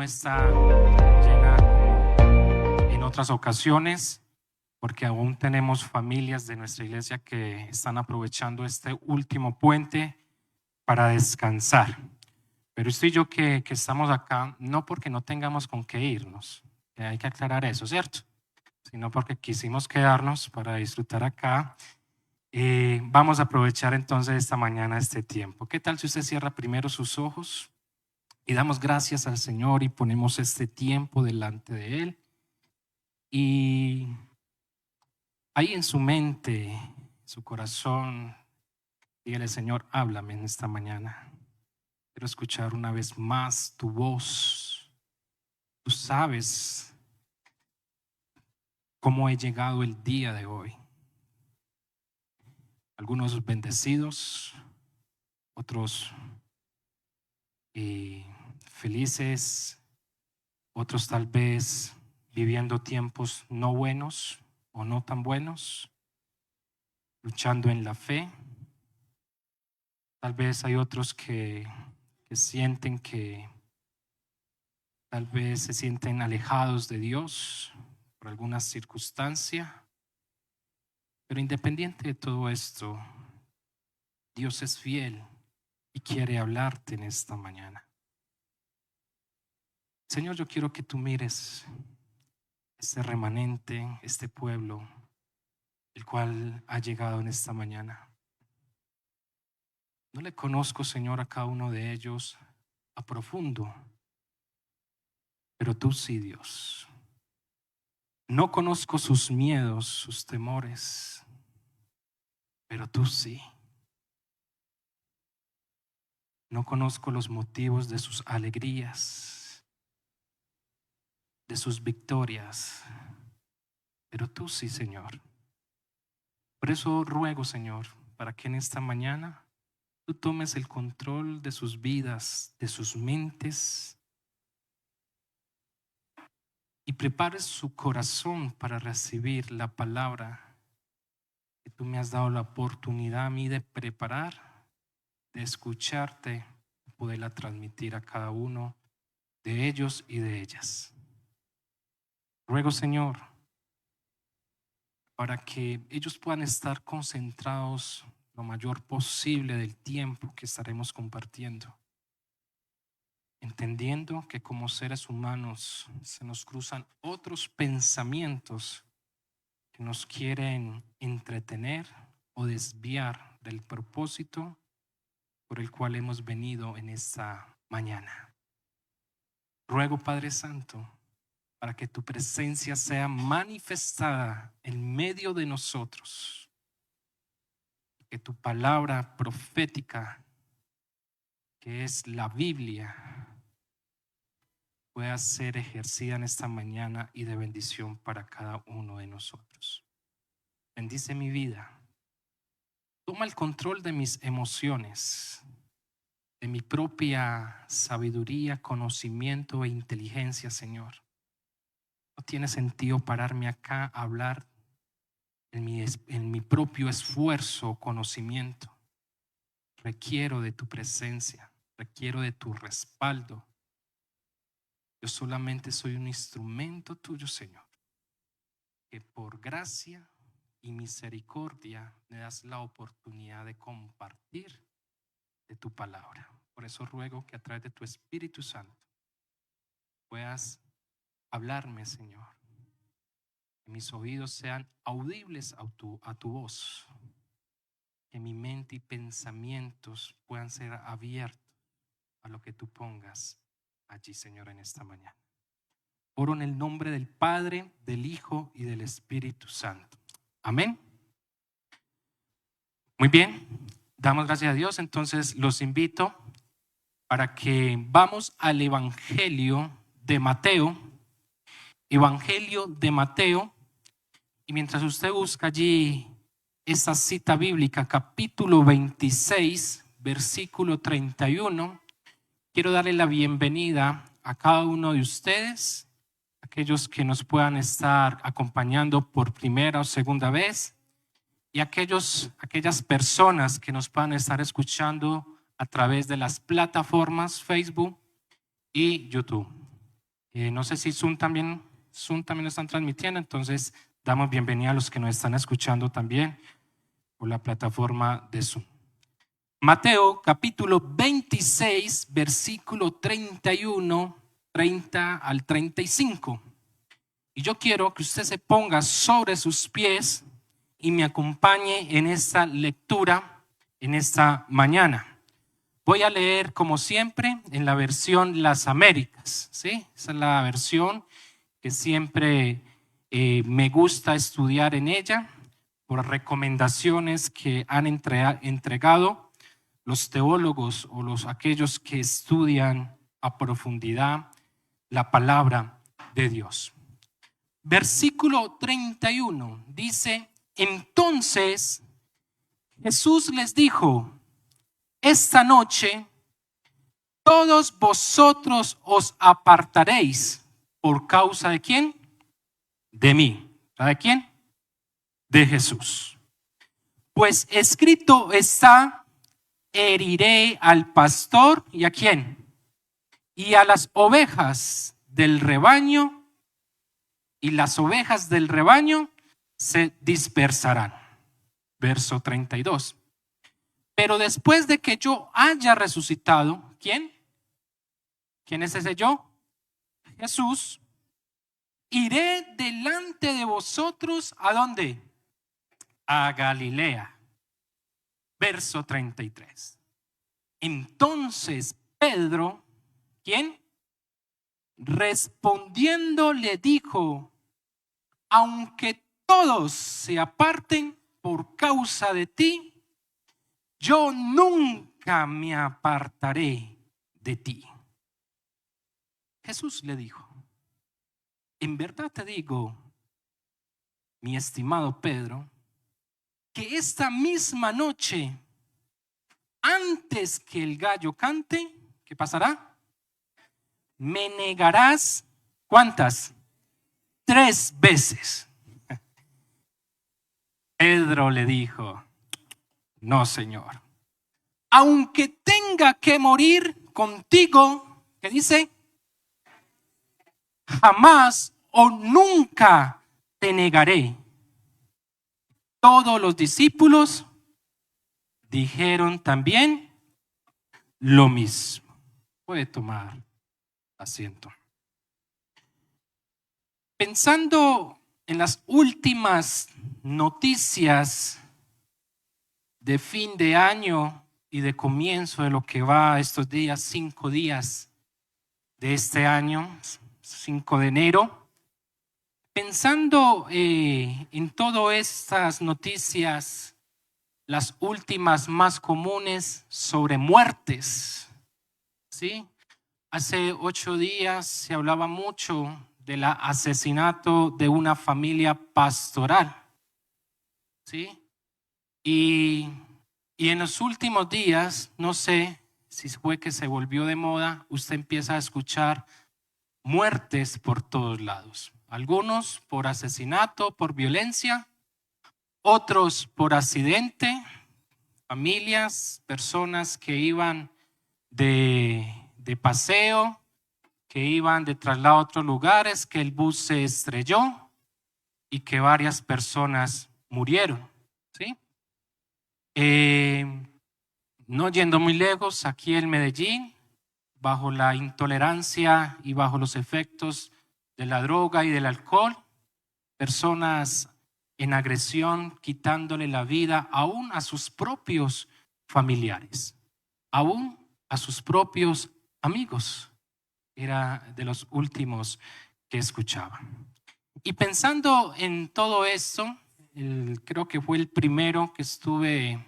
está tan llena como en otras ocasiones, porque aún tenemos familias de nuestra iglesia que están aprovechando este último puente para descansar. Pero estoy yo que estamos acá no porque no tengamos con qué irnos, que hay que aclarar eso, ¿cierto? Sino porque quisimos quedarnos para disfrutar acá. Vamos a aprovechar entonces esta mañana este tiempo. ¿Qué tal si usted cierra primero sus ojos y damos gracias al Señor y ponemos este tiempo delante de Él? Y ahí en su mente, su corazón, dígale: Señor, háblame en esta mañana. Quiero escuchar una vez más tu voz. Tú sabes cómo he llegado el día de hoy. Algunos bendecidos, otros felices, otros tal vez viviendo tiempos no buenos o no tan buenos, luchando en la fe. Tal vez hay otros que sienten que tal vez se sienten alejados de Dios por alguna circunstancia. Pero independiente de todo esto, Dios es fiel y quiere hablarte en esta mañana. Señor, yo quiero que tú mires este remanente, este pueblo, el cual ha llegado en esta mañana. No le conozco, Señor, a cada uno de ellos a profundo, pero tú sí, Dios. No conozco sus miedos, sus temores, pero tú sí. No conozco los motivos de sus alegrías, de sus victorias, pero tú sí, Señor. Por eso ruego, Señor, para que en esta mañana tú tomes el control de sus vidas, de sus mentes, y prepares su corazón para recibir la palabra que tú me has dado la oportunidad a mí de preparar, de escucharte, poderla transmitir a cada uno de ellos y de ellas. Ruego, Señor, para que ellos puedan estar concentrados lo mayor posible del tiempo que estaremos compartiendo, entendiendo que como seres humanos se nos cruzan otros pensamientos que nos quieren entretener o desviar del propósito por el cual hemos venido en esta mañana. Ruego, Padre Santo, para que tu presencia sea manifestada en medio de nosotros, que tu palabra profética, que es la Biblia, pueda ser ejercida en esta mañana y de bendición para cada uno de nosotros. Bendice mi vida. Toma el control de mis emociones, de mi propia sabiduría, conocimiento e inteligencia, Señor. No tiene sentido pararme acá a hablar en mi propio esfuerzo o conocimiento. Requiero de tu presencia, requiero de tu respaldo. Yo solamente soy un instrumento tuyo, Señor, que por gracia y misericordia me das la oportunidad de compartir de tu palabra. Por eso ruego que a través de tu Espíritu Santo puedas hablarme, Señor. Que mis oídos sean audibles a tu voz. Que mi mente y pensamientos puedan ser abiertos a lo que tú pongas allí, Señor, en esta mañana. Oro en el nombre del Padre, del Hijo y del Espíritu Santo. Amén. Muy bien, damos gracias a Dios. Entonces los invito para que vamos al Evangelio de Mateo. Evangelio de Mateo. Y mientras usted busca allí esta cita bíblica, capítulo 26, versículo 31, quiero darle la bienvenida a cada uno de ustedes, aquellos que nos puedan estar acompañando por primera o segunda vez, y aquellas personas que nos puedan estar escuchando a través de las plataformas Facebook y YouTube. No sé si Zoom también lo están transmitiendo, entonces damos bienvenida a los que nos están escuchando también por la plataforma de Zoom. Mateo capítulo 26, versículo 31, 30 al 35. Y yo quiero que usted se ponga sobre sus pies y me acompañe en esta lectura en esta mañana. Voy a leer como siempre en la versión Las Américas, ¿sí? Esa es la versión que siempre me gusta estudiar en ella por recomendaciones que han entregado los teólogos o aquellos que estudian a profundidad la palabra de Dios. Versículo 31 dice: entonces Jesús les dijo: esta noche todos vosotros os apartaréis. ¿Por causa de quién? De mí. ¿De quién? De Jesús. Pues escrito está: heriré al pastor. ¿Y a quién? Y a las ovejas del rebaño, y las ovejas del rebaño se dispersarán. Verso 32. Pero después de que yo haya resucitado, ¿quién? ¿Quién es ese yo? Jesús. Iré delante de vosotros, ¿a dónde? A Galilea. Verso 33. Entonces Pedro, ¿quién? Respondiendo le dijo: aunque todos se aparten por causa de ti, yo nunca me apartaré de ti. Jesús le dijo: en verdad te digo, mi estimado Pedro, que esta misma noche, antes que el gallo cante, ¿qué pasará? Me negarás, ¿cuántas? 3 veces. Pedro le dijo: no, Señor, aunque tenga que morir contigo, ¿qué dice? Jamás o nunca te negaré. Todos los discípulos dijeron también lo mismo. Puede tomar asiento. Pensando en las últimas noticias de fin de año y de comienzo de lo que va estos días, 5 días de este año, 5 de enero, pensando en todas estas noticias, las últimas más comunes sobre muertes, ¿sí? Hace 8 días se hablaba mucho del asesinato de una familia pastoral, ¿sí? Y en los últimos días, no sé si fue que se volvió de moda, usted empieza a escuchar muertes por todos lados. Algunos por asesinato, por violencia, otros por accidente, familias, personas que iban de paseo, que iban de traslado a otros lugares, que el bus se estrelló y que varias personas murieron, ¿sí? No yendo muy lejos, aquí en Medellín, bajo la intolerancia y bajo los efectos de la droga y del alcohol, personas en agresión, quitándole la vida aún a sus propios familiares, aún a sus propios amigos. Era de los últimos que escuchaba. Y pensando en todo esto, creo que fue el primero que estuvimos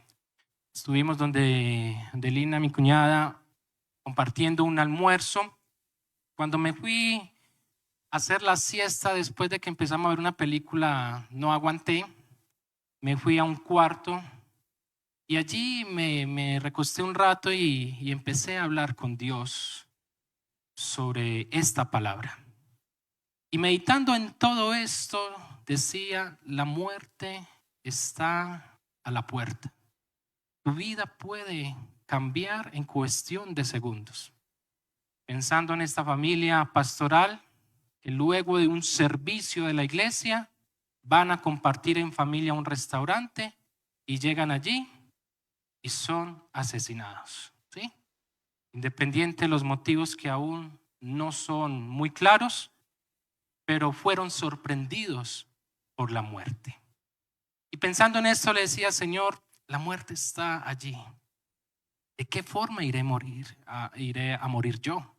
donde Lina, mi cuñada, compartiendo un almuerzo. Cuando me fui a hacer la siesta después de que empezamos a ver una película, no aguanté, me fui a un cuarto y allí me recosté un rato y empecé a hablar con Dios sobre esta palabra. Y meditando en todo esto, decía: la muerte está a la puerta. Tu vida puede cambiar en cuestión de segundos. Pensando en esta familia pastoral, que luego de un servicio de la iglesia van a compartir en familia un restaurante y llegan allí y son asesinados, ¿sí? Independiente de los motivos que aún no son muy claros, pero fueron sorprendidos por la muerte. Y pensando en esto le decía, Señor, la muerte está allí. ¿De qué forma iré a morir yo?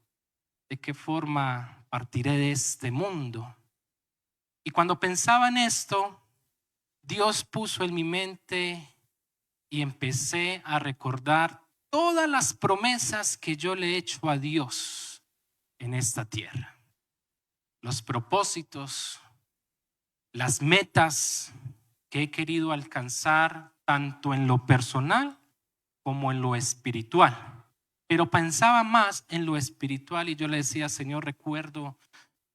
¿De qué forma partiré de este mundo? Y cuando pensaba en esto, Dios puso en mi mente y empecé a recordar todas las promesas que yo le he hecho a Dios en esta tierra. Los propósitos, las metas que he querido alcanzar tanto en lo personal como en lo espiritual. Pero pensaba más en lo espiritual y yo le decía, Señor, recuerdo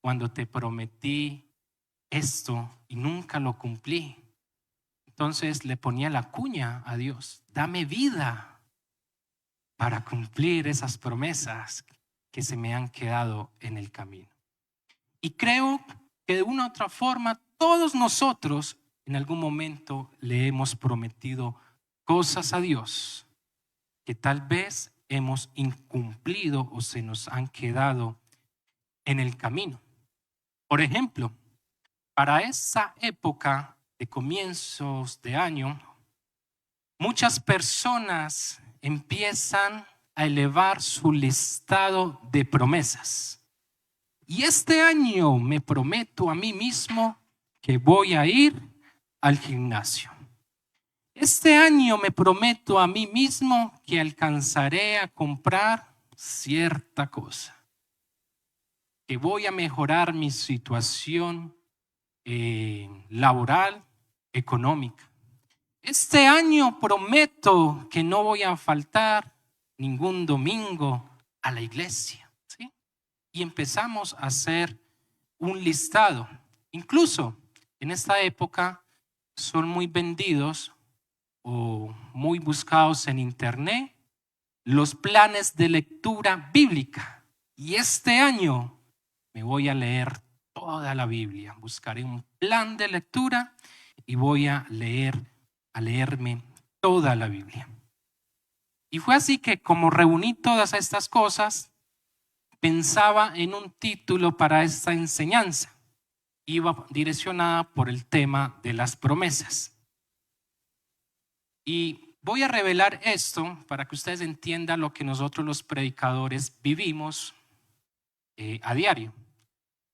cuando te prometí esto y nunca lo cumplí. Entonces le ponía la cuña a Dios, dame vida para cumplir esas promesas que se me han quedado en el camino. Y creo que de una u otra forma todos nosotros en algún momento le hemos prometido cosas a Dios que tal vez hemos incumplido o se nos han quedado en el camino. Por ejemplo, para esa época de comienzos de año, muchas personas empiezan a elevar su listado de promesas. Y este año me prometo a mí mismo que voy a ir al gimnasio. Este año me prometo a mí mismo que alcanzaré a comprar cierta cosa, que voy a mejorar mi situación laboral, económica. Este año prometo que no voy a faltar ningún domingo a la iglesia, ¿sí? Y empezamos a hacer un listado. Incluso en esta época son muy vendidos o muy buscados en internet los planes de lectura bíblica. Y este año me voy a leer toda la Biblia. Buscaré un plan de lectura y voy a leerme toda la Biblia. Y fue así que como reuní todas estas cosas, pensaba en un título para esta enseñanza. Iba direccionada por el tema de las promesas. Y voy a revelar esto para que ustedes entiendan lo que nosotros los predicadores vivimos a diario.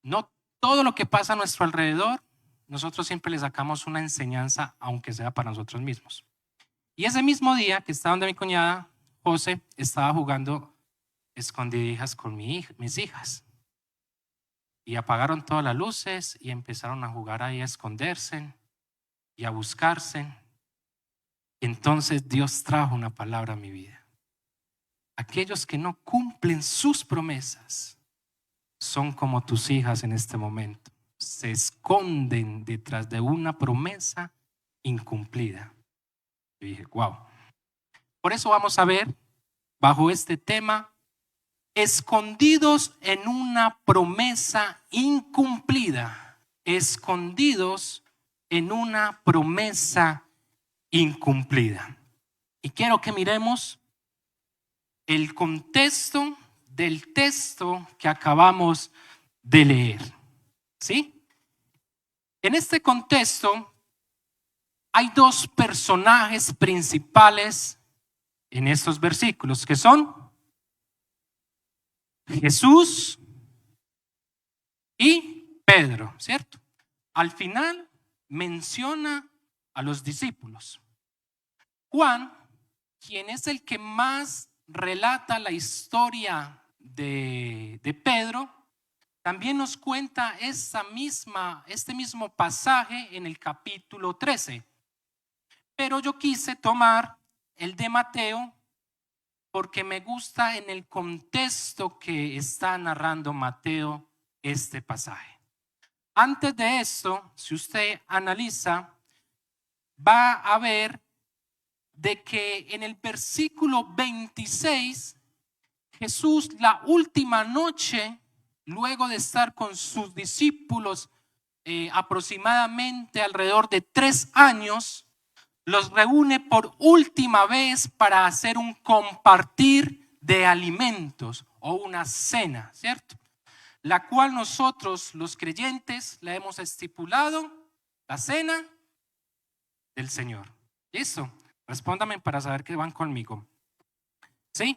No todo lo que pasa a nuestro alrededor, nosotros siempre le sacamos una enseñanza, aunque sea para nosotros mismos. Y ese mismo día que estaba donde mi cuñada, José, estaba jugando escondidijas con mis hijas. Y apagaron todas las luces y empezaron a jugar ahí a esconderse y a buscarse. Entonces Dios trajo una palabra a mi vida. Aquellos que no cumplen sus promesas son como tus hijas en este momento. Se esconden detrás de una promesa incumplida. Yo dije, wow. Por eso vamos a ver bajo este tema, escondidos en una promesa incumplida. Escondidos en una promesa incumplida. Y quiero que miremos el contexto del texto que acabamos de leer. ¿Sí? En este contexto hay dos personajes principales en estos versículos que son Jesús y Pedro, ¿cierto? Al final menciona a los discípulos. Juan, quien es el que más relata la historia de Pedro, también nos cuenta este mismo pasaje en el capítulo 13. Pero yo quise tomar el de Mateo porque me gusta en el contexto que está narrando Mateo este pasaje. Antes de esto, si usted analiza, va a ver de que en el versículo 26, Jesús la última noche luego de estar con sus discípulos aproximadamente alrededor de 3 años, los reúne por última vez para hacer un compartir de alimentos o una cena, ¿cierto? La cual nosotros, los creyentes, la hemos estipulado, la cena del Señor. ¿Listo? Respóndame para saber que van conmigo. ¿Sí?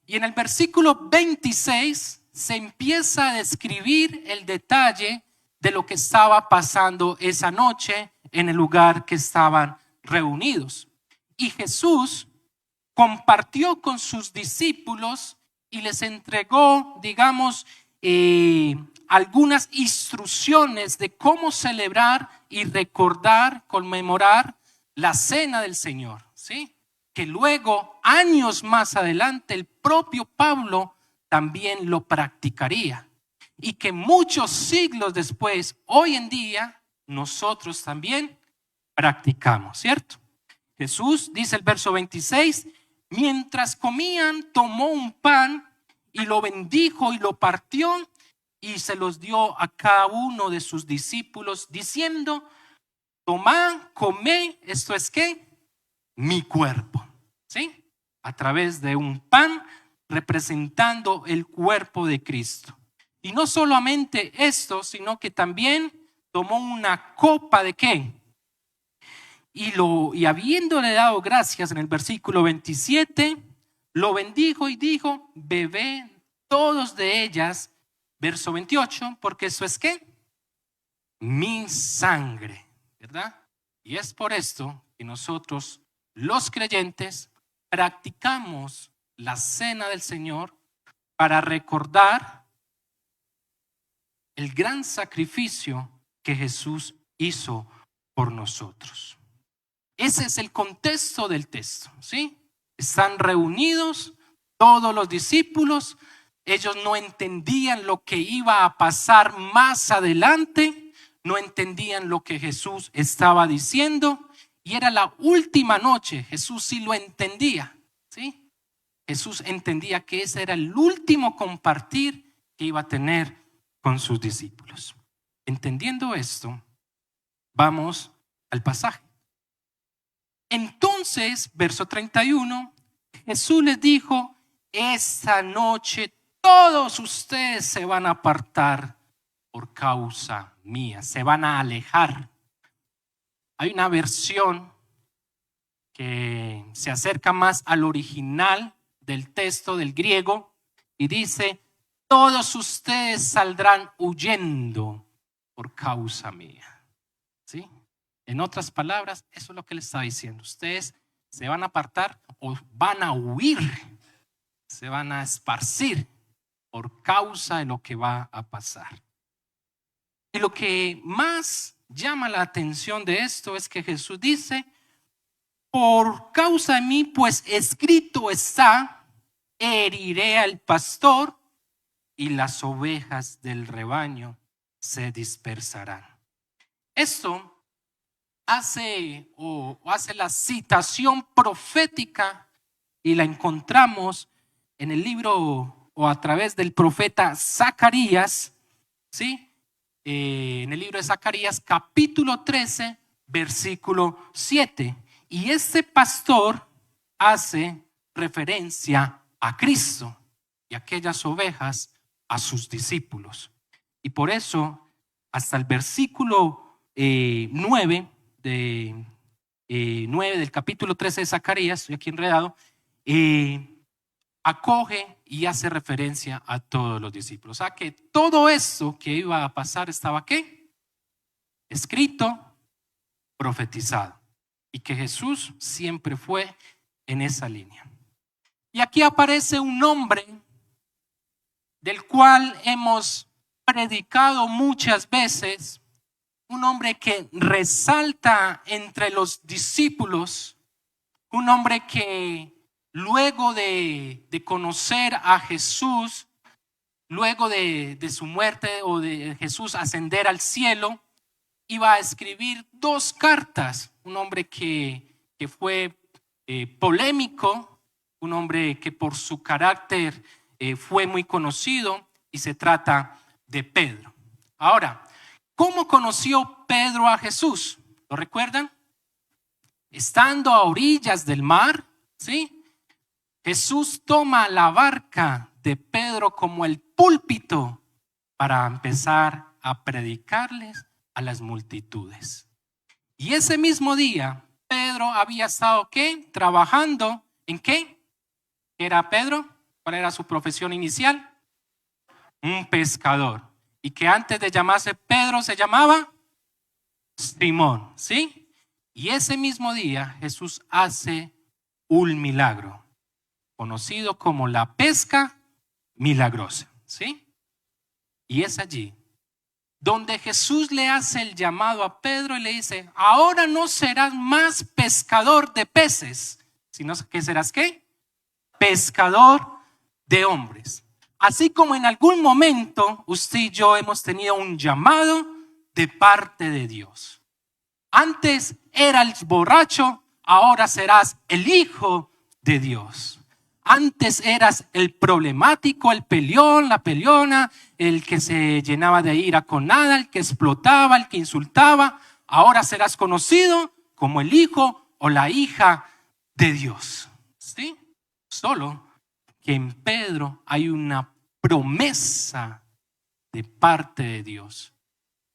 Y en el versículo 26 se empieza a describir el detalle de lo que estaba pasando esa noche en el lugar que estaban reunidos. Y Jesús compartió con sus discípulos y les entregó, digamos, algunas instrucciones de cómo celebrar y recordar, conmemorar la cena del Señor, ¿sí? Que luego, años más adelante, el propio Pablo también lo practicaría. Y que muchos siglos después, hoy en día, nosotros también practicamos, ¿cierto? Jesús, dice el verso 26, mientras comían, tomó un pan y lo bendijo y lo partió y se los dio a cada uno de sus discípulos, diciendo: tomad, comed, esto es ¿qué? Mi cuerpo, ¿sí? A través de un pan representando el cuerpo de Cristo. Y no solamente esto, sino que también tomó una copa de ¿qué? Y habiéndole dado gracias en el versículo 27, lo bendijo y dijo: bebed todos de ellas, verso 28, porque eso es ¿qué? Mi sangre, ¿verdad? Y es por esto que nosotros, los creyentes, practicamos la cena del Señor para recordar el gran sacrificio que Jesús hizo por nosotros. Ese es el contexto del texto, ¿sí? Están reunidos todos los discípulos. Ellos no entendían lo que iba a pasar más adelante, no entendían lo que Jesús estaba diciendo, y era la última noche. Jesús sí lo entendía, ¿sí? Jesús entendía que ese era el último compartir que iba a tener con sus discípulos. Entendiendo esto, vamos al pasaje. Entonces, verso 31, Jesús les dijo: esta noche todos ustedes se van a apartar por causa mía, se van a alejar. Hay una versión que se acerca más al original del texto del griego y dice: todos ustedes saldrán huyendo por causa mía, ¿sí? En otras palabras, eso es lo que le está diciendo. Ustedes se van a apartar o van a huir, se van a esparcir por causa de lo que va a pasar. Y lo que más llama la atención de esto es que Jesús dice: por causa de mí, pues escrito está, heriré al pastor y las ovejas del rebaño se dispersarán. Esto hace la citación profética y la encontramos en el libro o a través del profeta Zacarías, ¿sí? En el libro de Zacarías capítulo 13 versículo 7, y este pastor hace referencia a Cristo y aquellas ovejas a sus discípulos. Y por eso hasta el versículo 9 del capítulo 13 de Zacarías, estoy aquí enredado, acoge y hace referencia a todos los discípulos. O sea que todo esto que iba a pasar estaba ¿qué? Escrito, profetizado, y que Jesús siempre fue en esa línea. Y aquí aparece un nombre del cual hemos predicado muchas veces, un hombre que resalta entre los discípulos, un hombre que luego de conocer a Jesús, luego de su muerte o de Jesús ascender al cielo, iba a escribir 2 cartas, un hombre que fue polémico, un hombre que por su carácter fue muy conocido, y se trata de Pedro. Ahora, ¿cómo conoció Pedro a Jesús? ¿Lo recuerdan? Estando a orillas del mar, ¿sí? Jesús toma la barca de Pedro como el púlpito para empezar a predicarles a las multitudes. Y ese mismo día, Pedro había estado, ¿qué? Trabajando, ¿en qué? ¿Qué era Pedro? ¿Cuál era su profesión inicial? Un pescador. Y que antes de llamarse Pedro se llamaba Simón, ¿sí? Y ese mismo día Jesús hace un milagro, conocido como la pesca milagrosa, ¿sí? Y es allí donde Jesús le hace el llamado a Pedro y le dice, ahora no serás más pescador de peces, sino que serás ¿qué? Pescador de hombres. Así como en algún momento usted y yo hemos tenido un llamado de parte de Dios. Antes era el borracho, ahora serás el hijo de Dios. Antes eras el problemático, el peleón, la peleona, el que se llenaba de ira con nada, el que explotaba, el que insultaba. Ahora serás conocido como el hijo o la hija de Dios. ¿Sí? Solo que en Pedro hay una promesa de parte de Dios,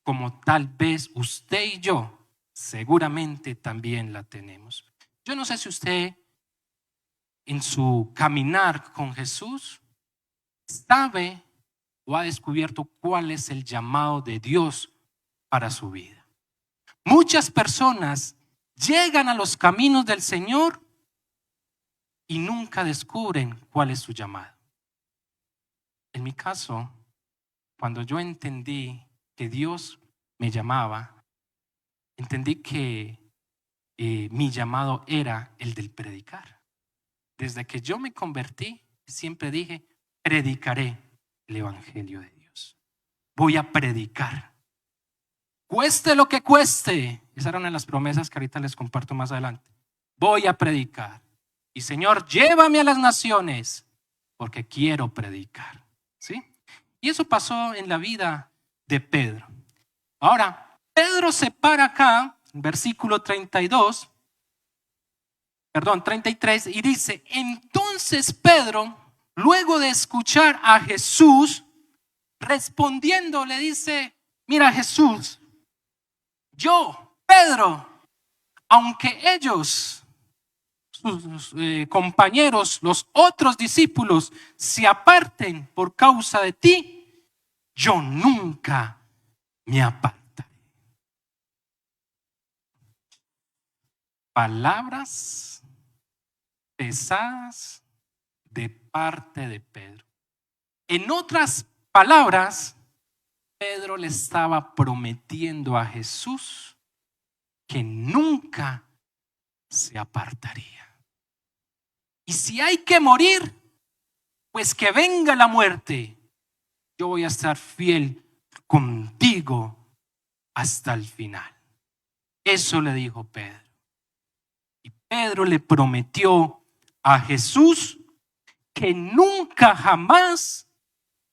como tal vez usted y yo seguramente también la tenemos. Yo no sé si usted en su caminar con Jesús sabe o ha descubierto cuál es el llamado de Dios para su vida. Muchas personas llegan a los caminos del Señor y nunca descubren cuál es su llamado. En mi caso, cuando yo entendí que Dios me llamaba, entendí que mi llamado era el del predicar. Desde que yo me convertí, siempre dije, predicaré el Evangelio de Dios. Voy a predicar. Cueste lo que cueste. Esa era una de las promesas que ahorita les comparto más adelante. Voy a predicar. Y Señor, llévame a las naciones porque quiero predicar. ¿Sí? Y eso pasó en la vida de Pedro. Ahora, Pedro se para acá, versículo 33, y dice, entonces Pedro, luego de escuchar a Jesús, respondiendo le dice, mira Jesús, yo, Pedro, aunque ellos, sus compañeros, los otros discípulos, se aparten por causa de ti, yo nunca me apartaré. Palabras pesadas de parte de Pedro. En otras palabras, Pedro le estaba prometiendo a Jesús que nunca se apartaría. Y si hay que morir, pues que venga la muerte. Yo voy a estar fiel contigo hasta el final. Eso le dijo Pedro. Y Pedro le prometió a Jesús que nunca jamás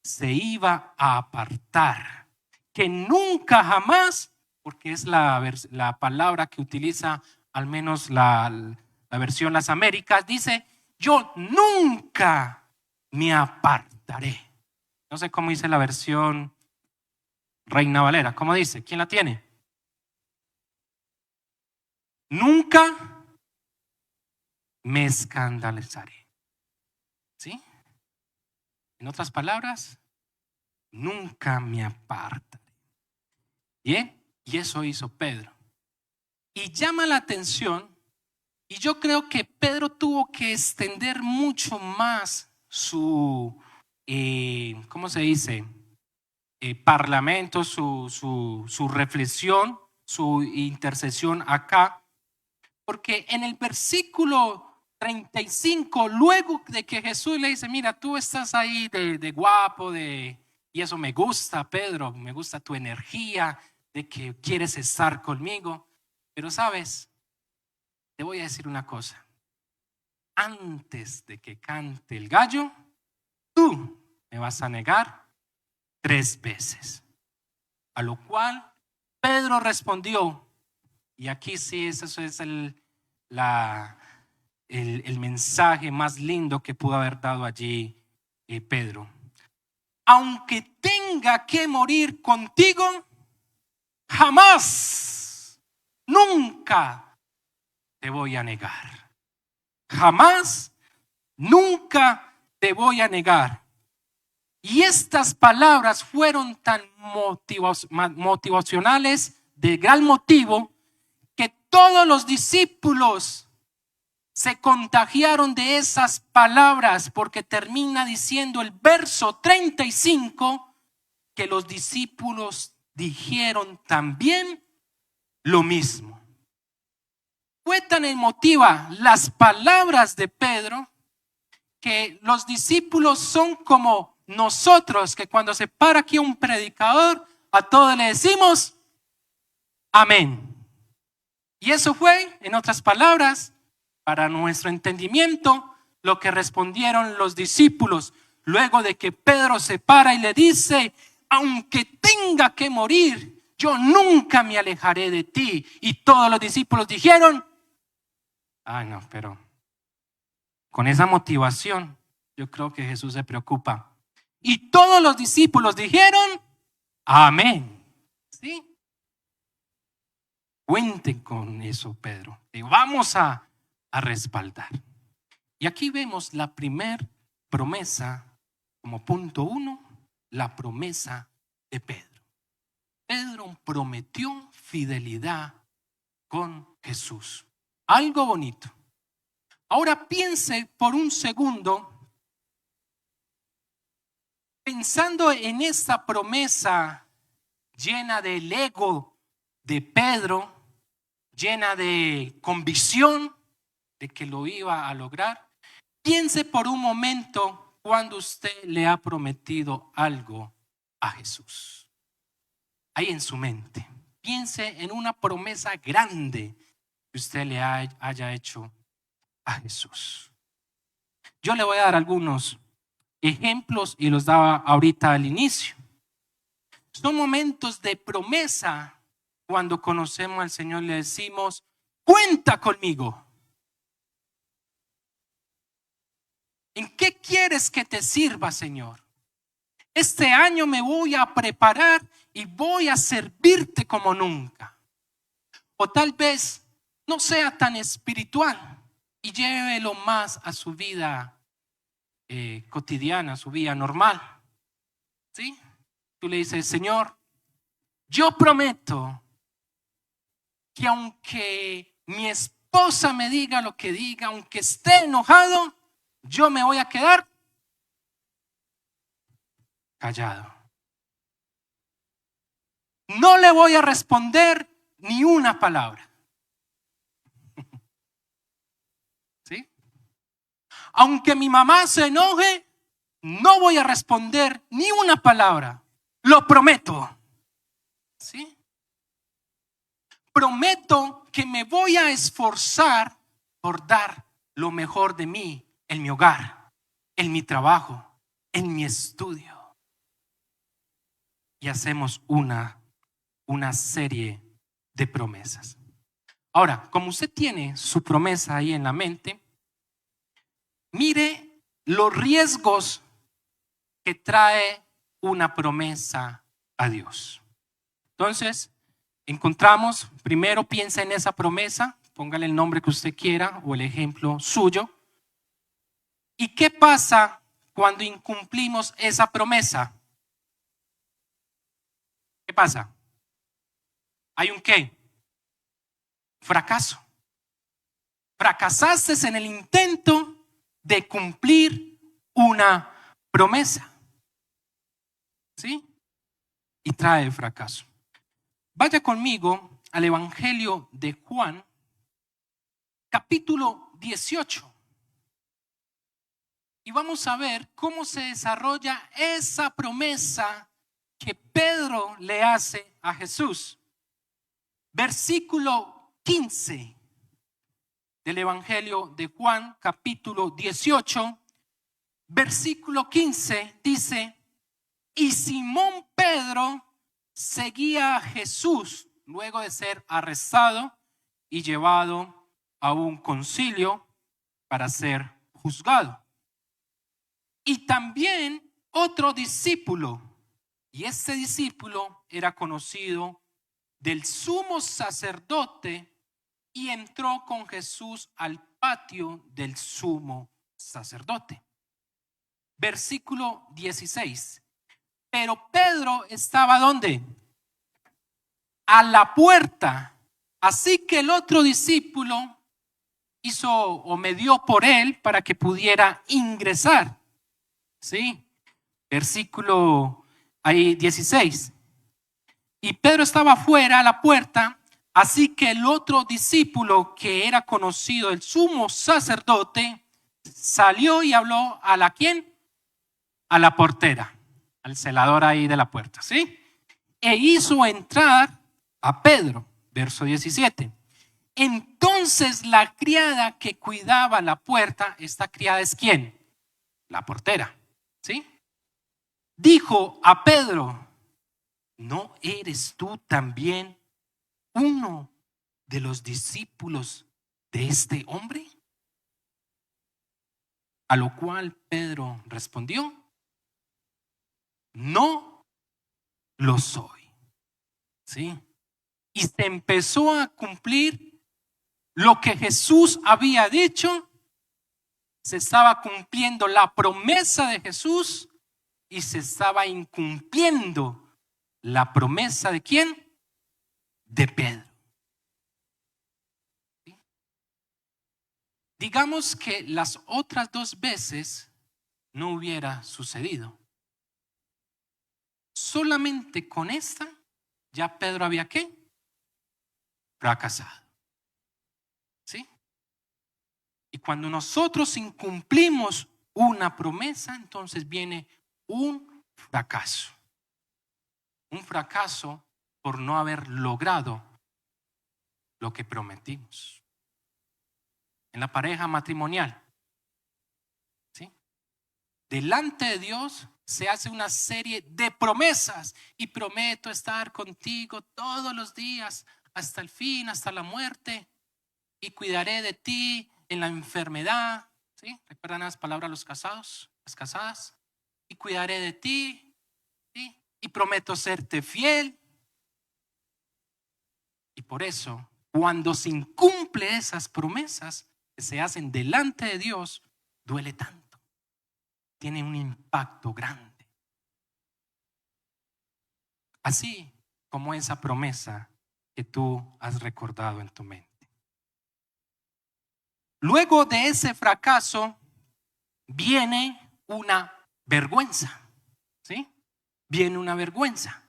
se iba a apartar. Que nunca jamás, porque es la palabra que utiliza al menos la versión Las Américas, dice, yo nunca me apartaré. No sé cómo dice la versión Reina Valera. ¿Cómo dice? ¿Quién la tiene? Nunca me escandalizaré. ¿Sí? En otras palabras, nunca me apartaré. Bien, y eso hizo Pedro. Y llama la atención, y yo creo que Pedro tuvo que extender mucho más su, ¿cómo se dice? Parlamento, su reflexión, su intercesión acá, porque en el versículo 35, luego de que Jesús le dice, mira, tú estás ahí de guapo, y eso me gusta, Pedro, me gusta tu energía, de que quieres estar conmigo, pero sabes, te voy a decir una cosa, antes de que cante el gallo, tú me vas a negar 3 veces. A lo cual Pedro respondió, y aquí sí, eso es el mensaje más lindo que pudo haber dado allí Pedro. Aunque tenga que morir contigo, jamás, nunca te voy a negar. Jamás, nunca te voy a negar. Y estas palabras fueron tan motivacionales, de gran motivo, que todos los discípulos se contagiaron de esas palabras, porque termina diciendo el verso 35 que los discípulos dijeron también lo mismo. Fue tan emotiva las palabras de Pedro que los discípulos son como nosotros, que cuando se para aquí un predicador, a todos le decimos amén. Y eso fue, en otras palabras, para nuestro entendimiento, lo que respondieron los discípulos luego de que Pedro se para y le dice: aunque tenga que morir, yo nunca me alejaré de ti. Y todos los discípulos dijeron: ay no, pero con esa motivación yo creo que Jesús se preocupa. Y todos los discípulos dijeron amén. ¿Sí? Cuenten con eso, Pedro. Y vamos a respaldar. Y aquí vemos la primer promesa como punto 1, la promesa de Pedro. Pedro prometió fidelidad con Jesús. Algo bonito. Ahora piense por un segundo, pensando en esta promesa llena del ego de Pedro, llena de convicción de que lo iba a lograr. Piense por un momento cuando usted le ha prometido algo a Jesús. Ahí en su mente, piense en una promesa grande que usted le haya hecho a Jesús. Yo le voy a dar algunos ejemplos y los daba ahorita al inicio. Son momentos de promesa. Cuando conocemos al Señor le decimos: cuenta conmigo. ¿En qué quieres que te sirva, Señor? Este año me voy a preparar y voy a servirte como nunca. O tal vez no sea tan espiritual y llévelo más a su vida cotidiana, a su vida normal. ¿Sí? Tú le dices: Señor, yo prometo que aunque mi esposa me diga lo que diga, aunque esté enojado, yo me voy a quedar callado. No le voy a responder ni una palabra. ¿Sí? Aunque mi mamá se enoje, no voy a responder ni una palabra. Lo prometo. ¿Sí? Prometo que me voy a esforzar por dar lo mejor de mí en mi hogar, en mi trabajo, en mi estudio. Y hacemos una serie de promesas. Ahora, como usted tiene su promesa ahí en la mente, mire los riesgos que trae una promesa a Dios. Entonces, encontramos, primero piensa en esa promesa, póngale el nombre que usted quiera o el ejemplo suyo. ¿Y qué pasa cuando incumplimos esa promesa? ¿Qué pasa? ¿Hay un qué? Fracaso. Fracasaste en el intento de cumplir una promesa. ¿Sí? Y trae fracaso. Vaya conmigo al Evangelio de Juan, capítulo 18. Y vamos a ver cómo se desarrolla esa promesa que Pedro le hace a Jesús. Versículo 15 del Evangelio de Juan, capítulo 18, versículo 15 dice: Y Simón Pedro seguía a Jesús luego de ser arrestado y llevado a un concilio para ser juzgado. Y también otro discípulo, y este discípulo era conocido del sumo sacerdote y entró con Jesús al patio del sumo sacerdote. Versículo 16. Pero Pedro estaba ¿dónde? A la puerta. Así que el otro discípulo hizo o medió por él para que pudiera ingresar. ¿Sí? Versículo ahí 16. Y Pedro estaba fuera a la puerta, así que el otro discípulo que era conocido, el sumo sacerdote, salió y habló a la ¿quién? A la portera, al celador ahí de la puerta, ¿sí? E hizo entrar a Pedro, verso 17. Entonces la criada que cuidaba la puerta, esta criada es ¿quién? La portera, ¿sí? Dijo a Pedro, ¿no eres tú también uno de los discípulos de este hombre? A lo cual Pedro respondió, no lo soy. ¿Sí? Y se empezó a cumplir lo que Jesús había dicho. Se estaba cumpliendo la promesa de Jesús y se estaba incumpliendo la promesa de ¿quién? De Pedro. ¿Sí? Digamos que las otras dos veces no hubiera sucedido. Solamente con esta ya Pedro había ¿qué? Fracasado. ¿Sí? Y cuando nosotros incumplimos una promesa, entonces viene un fracaso. Un fracaso por no haber logrado lo que prometimos. En la pareja matrimonial, ¿sí? Delante de Dios se hace una serie de promesas y prometo estar contigo todos los días hasta el fin, hasta la muerte, y cuidaré de ti en la enfermedad. ¿Sí? ¿Recuerdan las palabras los casados, las casadas? Y cuidaré de ti, ¿sí? Y prometo serte fiel. Y por eso, cuando se incumple esas promesas que se hacen delante de Dios, duele tanto. Tiene un impacto grande. Así como esa promesa que tú has recordado en tu mente. Luego de ese fracaso viene una vergüenza, ¿sí? Viene una vergüenza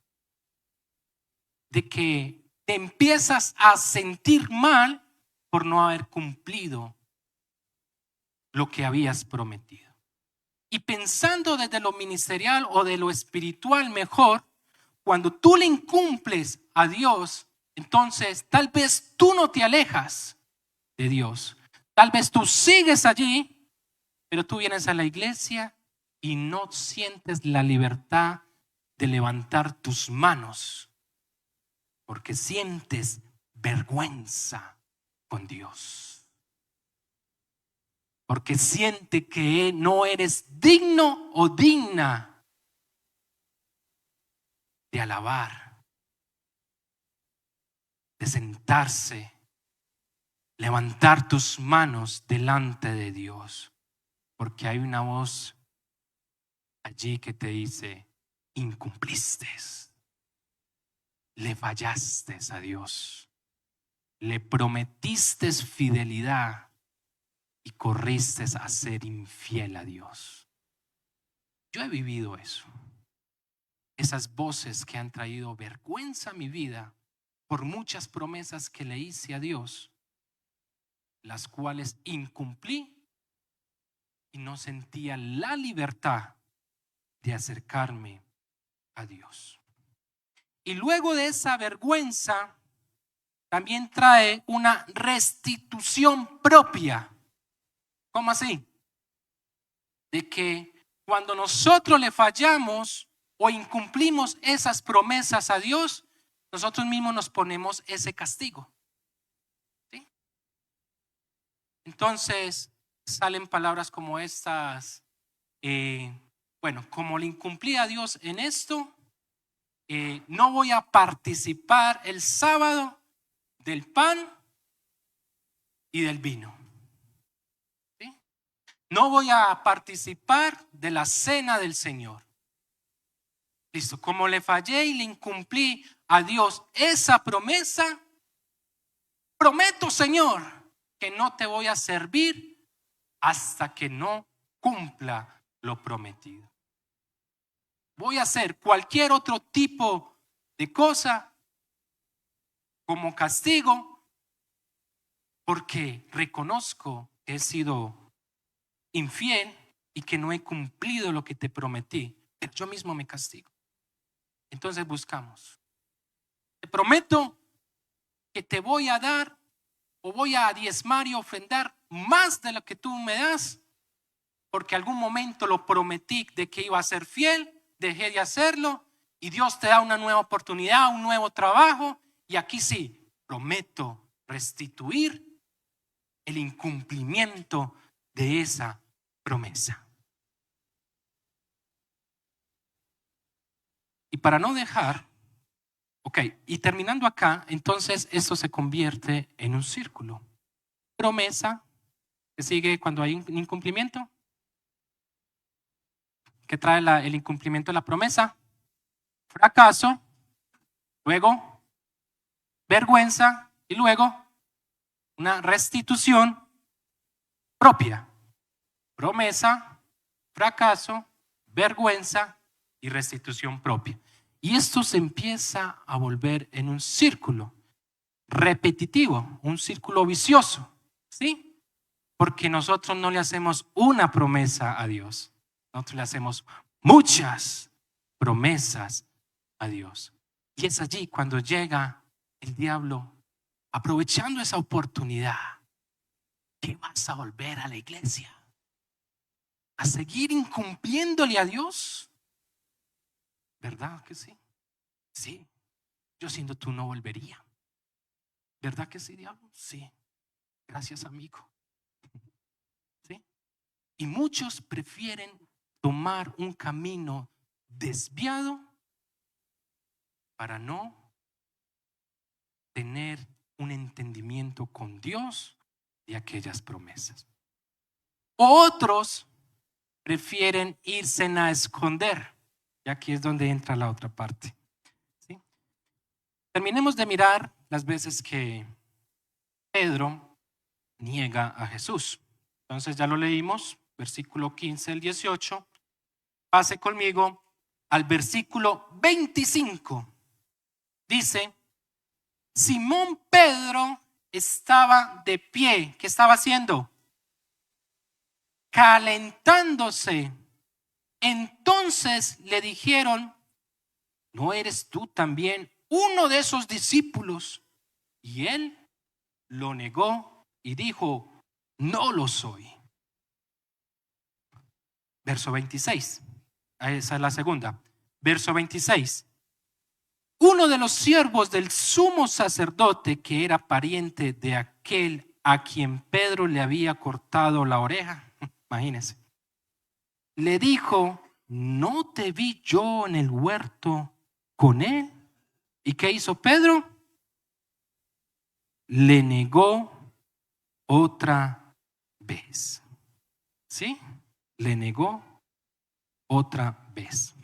de que te empiezas a sentir mal por no haber cumplido lo que habías prometido. Y pensando desde lo ministerial o de lo espiritual mejor, cuando tú le incumples a Dios, entonces tal vez tú no te alejas de Dios. Tal vez tú sigues allí, pero tú vienes a la iglesia y no sientes la libertad de levantar tus manos porque sientes vergüenza con Dios. Porque siente que no eres digno o digna de alabar, de sentarse, levantar tus manos delante de Dios. Porque hay una voz allí que te dice, incumpliste, le fallaste a Dios, le prometiste fidelidad y corriste a ser infiel a Dios. Yo he vivido eso. Esas voces que han traído vergüenza a mi vida por muchas promesas que le hice a Dios, las cuales incumplí y no sentía la libertad de acercarme a Dios. Y luego de esa vergüenza también trae una restitución propia. ¿Cómo así? De que cuando nosotros le fallamos o incumplimos esas promesas a Dios, nosotros mismos nos ponemos ese castigo. ¿Sí? Entonces salen palabras como estas, bueno, como le incumplí a Dios en esto, no voy a participar el sábado del pan y del vino. ¿Sí? No voy a participar de la cena del Señor. Listo, como le fallé y le incumplí a Dios esa promesa, prometo, Señor, que no te voy a servir hasta que no cumpla lo prometido. Voy a hacer cualquier otro tipo de cosa como castigo porque reconozco que he sido infiel y que no he cumplido lo que te prometí. Pero yo mismo me castigo. Entonces buscamos. Te prometo que te voy a dar o voy a diezmar y ofrendar más de lo que tú me das, porque algún momento lo prometí de que iba a ser fiel, dejé de hacerlo y Dios te da una nueva oportunidad, un nuevo trabajo y aquí sí, prometo restituir el incumplimiento de esa promesa. Y para no dejar, y terminando acá, entonces esto se convierte en un círculo. Promesa, que sigue cuando hay un incumplimiento. ¿Qué trae el incumplimiento de la promesa? Fracaso, luego vergüenza y luego una restitución propia. Promesa, fracaso, vergüenza y restitución propia. Y esto se empieza a volver en un círculo repetitivo, un círculo vicioso, ¿sí? Porque nosotros no le hacemos una promesa a Dios, nosotros le hacemos muchas promesas a Dios. Y es allí cuando llega el diablo aprovechando esa oportunidad. ¿Qué vas a volver a la iglesia? ¿A seguir incumpliéndole a Dios? ¿Verdad que sí? Sí, yo siendo tú no volvería. ¿Verdad que sí, diablo? Sí. Gracias, amigo. ¿Sí? Y muchos prefieren tomar un camino desviado para no tener un entendimiento con Dios de aquellas promesas. Otros prefieren irse a esconder. Y aquí es donde entra la otra parte. ¿Sí? Terminemos de mirar las veces que Pedro niega a Jesús. Entonces ya lo leímos, versículo 15 al 18. Pase conmigo al versículo 25. Dice, Simón Pedro estaba de pie. ¿Qué estaba haciendo? Calentándose. Entonces le dijeron, ¿no eres tú también uno de esos discípulos? Y él lo negó y dijo, no lo soy. Verso 26. Esa es la segunda. Verso 26. Uno de los siervos del sumo sacerdote, que era pariente de aquel a quien Pedro le había cortado la oreja, imagínense, le dijo, ¿no te vi yo en el huerto con él? ¿Y qué hizo Pedro? Le negó otra vez. ¿Sí? Le negó otra vez.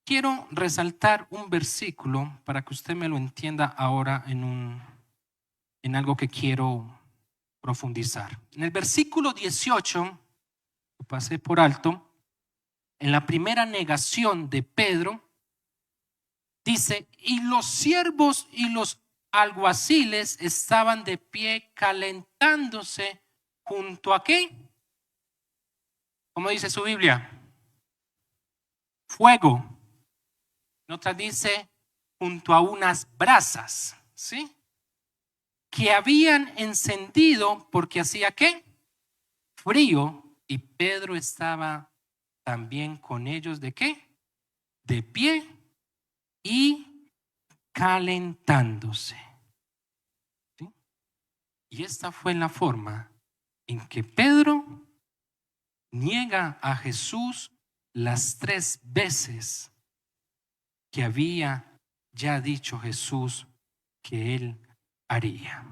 Quiero resaltar un versículo para que usted me lo entienda ahora en algo que quiero profundizar. En el versículo 18, lo pasé por alto, en la primera negación de Pedro, dice, y los siervos y los alguaciles estaban de pie calentándose junto a ¿qué? ¿Cómo dice su Biblia? Fuego. En otra dice junto a unas brasas, ¿sí? Que habían encendido porque hacía ¿qué? Frío, y Pedro estaba también con ellos ¿de qué? de pie y calentándose. ¿Sí? Y esta fue la forma en que Pedro niega a Jesús las 3 veces que había ya dicho Jesús que él haría.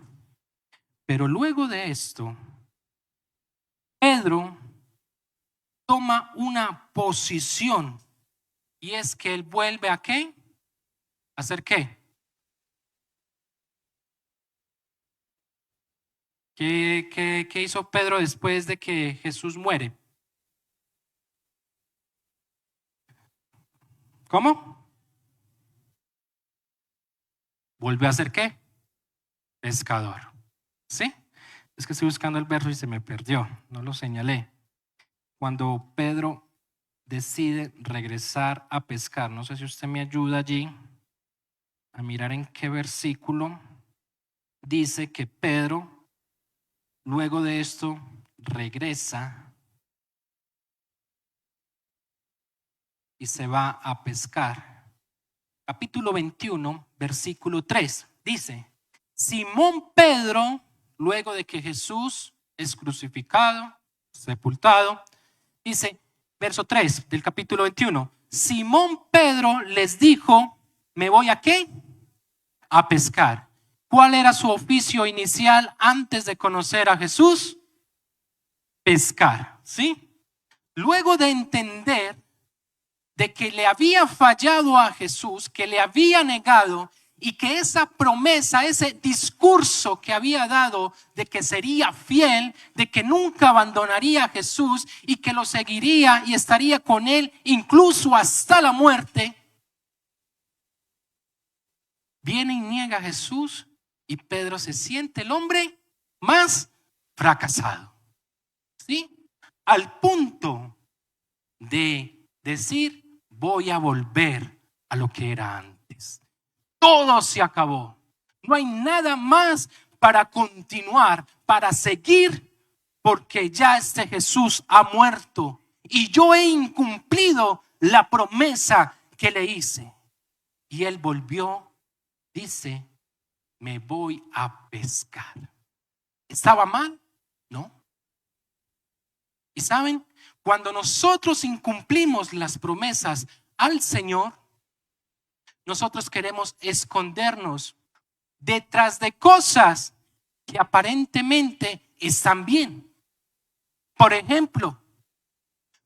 Pero luego de esto, Pedro toma una posición, y es que él vuelve ¿a qué? ¿A hacer qué? ¿Qué hizo Pedro después de que Jesús muere? ¿Cómo? ¿Vuelve a hacer qué? Pescador. ¿Sí? Es que estoy buscando el verso y se me perdió, no lo señalé. Cuando Pedro decide regresar a pescar, no sé si usted me ayuda allí a mirar en qué versículo dice que Pedro, luego de esto, regresa y se va a pescar. Capítulo 21, versículo 3, dice: Simón Pedro, luego de que Jesús es crucificado, sepultado, dice, verso 3 del capítulo 21, Simón Pedro les dijo, ¿me voy a qué? A pescar. ¿Cuál era su oficio inicial antes de conocer a Jesús? Pescar, ¿sí? Luego de entender de que le había fallado a Jesús, que le había negado, y que esa promesa, ese discurso que había dado de que sería fiel, de que nunca abandonaría a Jesús y que lo seguiría y estaría con él incluso hasta la muerte, viene y niega a Jesús, y Pedro se siente el hombre más fracasado, ¿sí? Al punto de decir, voy a volver a lo que era antes. Todo se acabó. No hay nada más para continuar, para seguir, porque ya este Jesús ha muerto y yo he incumplido la promesa que le hice. Y él volvió, dice, me voy a pescar. ¿Estaba mal? No. Y saben, cuando nosotros incumplimos las promesas al Señor, nosotros queremos escondernos detrás de cosas que aparentemente están bien. Por ejemplo,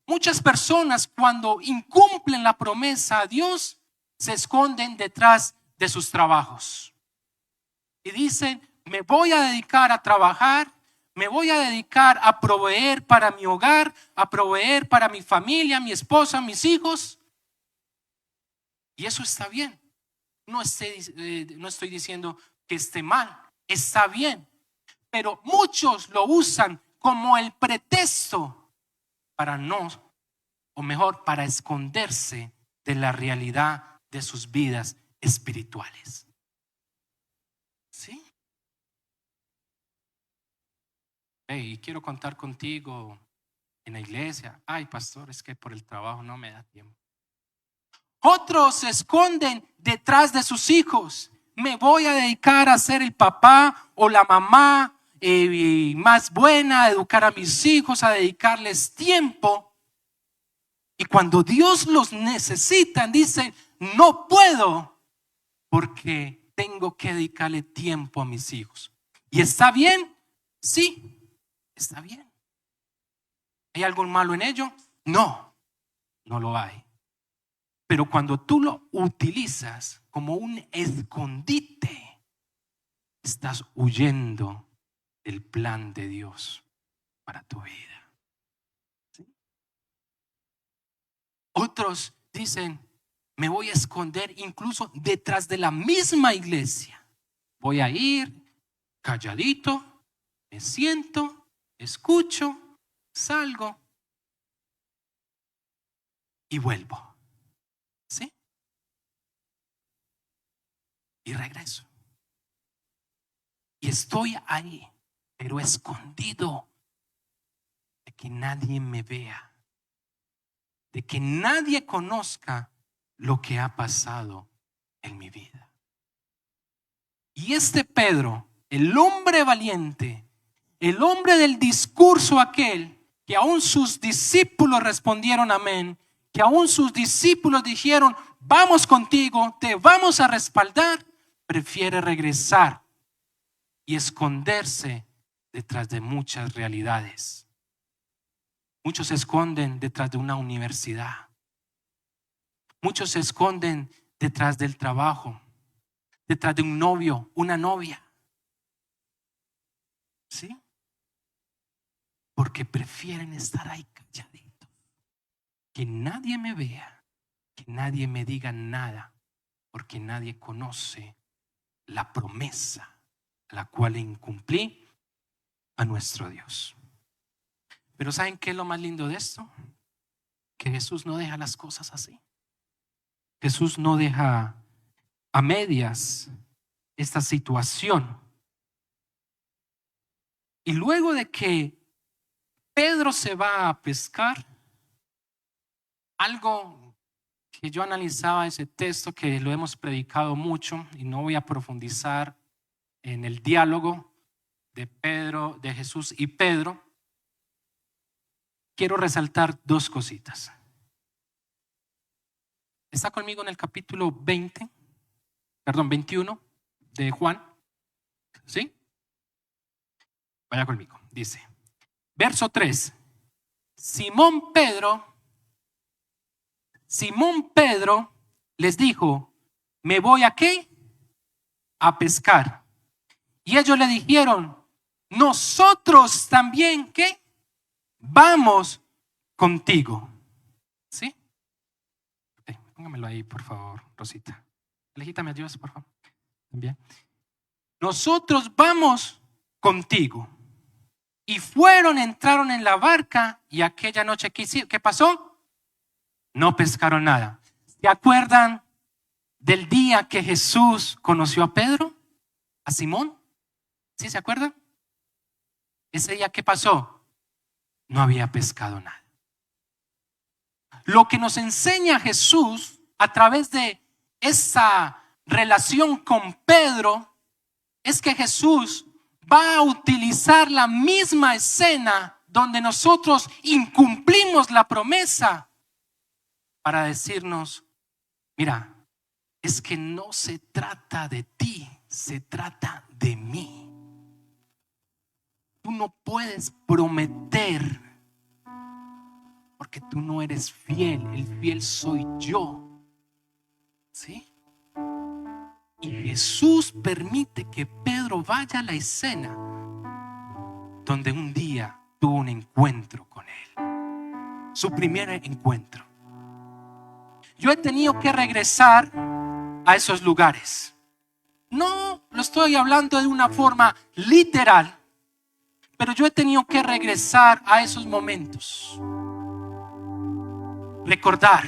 muchas personas cuando incumplen la promesa a Dios se esconden detrás de sus trabajos y dicen, me voy a dedicar a trabajar, me voy a dedicar a proveer para mi hogar, a proveer para mi familia, mi esposa, mis hijos. Y eso está bien. No estoy diciendo que esté mal, está bien. Pero muchos lo usan como el pretexto para no, o mejor, para esconderse de la realidad de sus vidas espirituales. ¿Sí? Hey, quiero contar contigo en la iglesia. Ay, pastor, es que por el trabajo no me da tiempo. Otros se esconden detrás de sus hijos. Me voy a dedicar a ser el papá o la mamá más buena, a educar a mis hijos, a dedicarles tiempo. Y cuando Dios los necesita, dicen, no puedo porque tengo que dedicarle tiempo a mis hijos. ¿Y está bien? Sí, está bien. ¿Hay algo malo en ello? No, no lo hay. Pero cuando tú lo utilizas como un escondite, estás huyendo del plan de Dios para tu vida. ¿Sí? Otros dicen, me voy a esconder incluso detrás de la misma iglesia. Voy a ir calladito, me siento, escucho, salgo y vuelvo. ¿Sí? Y regreso. Y estoy ahí, pero escondido, de que nadie me vea, de que nadie conozca lo que ha pasado en mi vida. Y este Pedro, el hombre valiente, el hombre del discurso aquel, que aún sus discípulos respondieron amén, que aún sus discípulos dijeron, vamos contigo, te vamos a respaldar, prefiere regresar y esconderse detrás de muchas realidades. Muchos se esconden detrás de una universidad. Muchos se esconden detrás del trabajo, detrás de un novio, una novia. ¿Sí? Porque prefieren estar ahí calladitos. Que nadie me vea, que nadie me diga nada, porque nadie conoce la promesa a la cual incumplí a nuestro Dios. Pero ¿saben qué es lo más lindo de esto? Que Jesús no deja las cosas así. Jesús no deja a medias esta situación. Y luego de que Pedro se va a pescar, algo que yo analizaba ese texto, que lo hemos predicado mucho y no voy a profundizar en el diálogo de Pedro, de Jesús y Pedro, quiero resaltar dos cositas. ¿Está conmigo en el capítulo 21 de Juan? ¿Sí? Vaya conmigo. Dice, verso 3. Simón Pedro les dijo, ¿me voy a qué? A pescar. Y ellos le dijeron, nosotros también, ¿qué? Vamos contigo. ¿Sí? Póngamelo ahí, por favor, Rosita. Alejita, ¿me ayudas, por favor? También. Nosotros vamos contigo. Y entraron en la barca y aquella noche, ¿qué pasó? No pescaron nada. ¿Se acuerdan del día que Jesús conoció a Pedro? ¿A Simón? ¿Sí se acuerdan? Ese día, ¿qué pasó? No había pescado nada. Lo que nos enseña Jesús a través de esa relación con Pedro es que Jesús va a utilizar la misma escena donde nosotros incumplimos la promesa para decirnos, mira, es que no se trata de ti, se trata de mí. Tú no puedes prometer porque tú no eres fiel, el fiel soy yo. ¿Sí? Y Jesús permite que Pedro vaya a la escena donde un día tuvo un encuentro con él. Su primer encuentro. Yo he tenido que regresar a esos lugares. No lo estoy hablando de una forma literal, pero yo he tenido que regresar a esos momentos. Recordar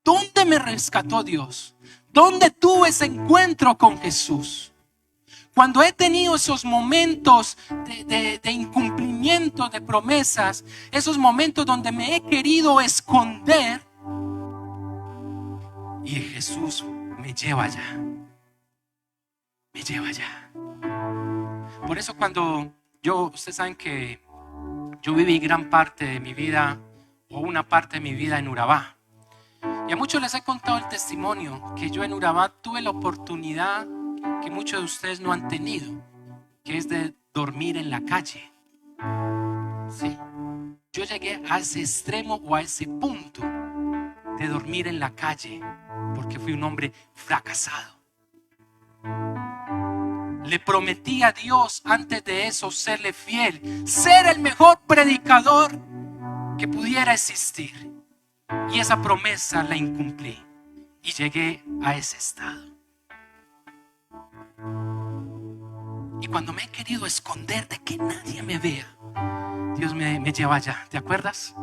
dónde me rescató Dios, dónde tuve ese encuentro con Jesús. Cuando he tenido esos momentos de incumplimiento de promesas, esos momentos donde me he querido esconder, y Jesús me lleva allá. Me lleva allá. Por eso ustedes saben que yo viví gran parte de mi vida, o una parte de mi vida, en Urabá. Y a muchos les he contado el testimonio que yo en Urabá tuve la oportunidad que muchos de ustedes no han tenido, que es de dormir en la calle. ¿Sí? Yo llegué a ese extremo o a ese punto de dormir en la calle porque fui un hombre fracasado. Le prometí a Dios antes de eso serle fiel, ser el mejor predicador que pudiera existir. Y esa promesa la incumplí y llegué a ese estado. Y cuando me he querido esconder de que nadie me vea, Dios me lleva allá. ¿Te acuerdas?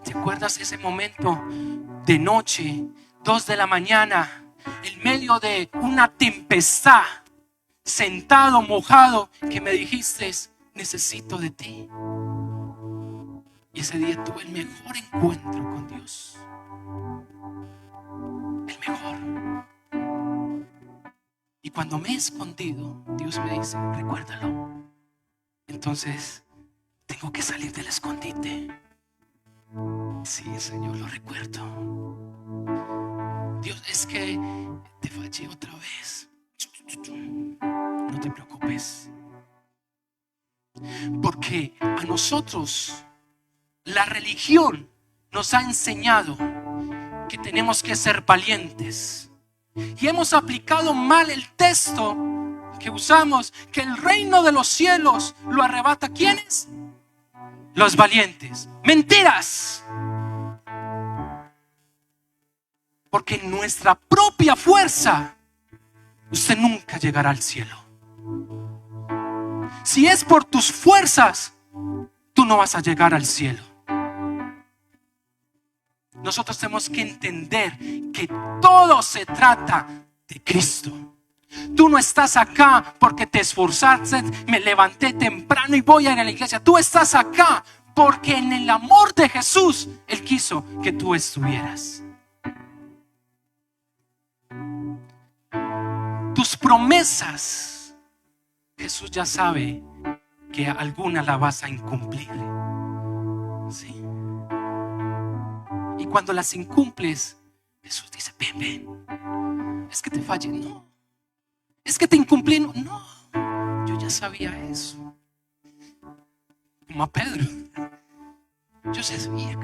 ¿Te acuerdas ese momento de noche, 2 de la mañana, en medio de una tempestad, sentado, mojado, que me dijiste, necesito de ti? Y ese día tuve el mejor encuentro con Dios. el mejor. Y cuando me he escondido, Dios me dice, recuérdalo. Entonces tengo que salir del escondite. Sí, Señor, lo recuerdo. Dios, es que te fallé otra vez. No te preocupes, porque a nosotros la religión nos ha enseñado que tenemos que ser valientes, y hemos aplicado mal el texto que usamos, que el reino de los cielos lo arrebata ¿quiénes? Los valientes. Mentiras. Porque en nuestra propia fuerza usted nunca llegará al cielo. Si es por tus fuerzas, tú no vas a llegar al cielo. Nosotros tenemos que entender que todo se trata de Cristo. Tú no estás acá porque te esforzaste, me levanté temprano y voy a ir a la iglesia. Tú estás acá porque en el amor de Jesús Él quiso que tú estuvieras. Tus promesas, Jesús ya sabe que alguna la vas a incumplir. ¿Sí? Y cuando las incumples, Jesús dice, ven, ven. Es que te fallé, no. Es que te incumplí, no. Yo ya sabía eso. Como a Pedro. Yo sabía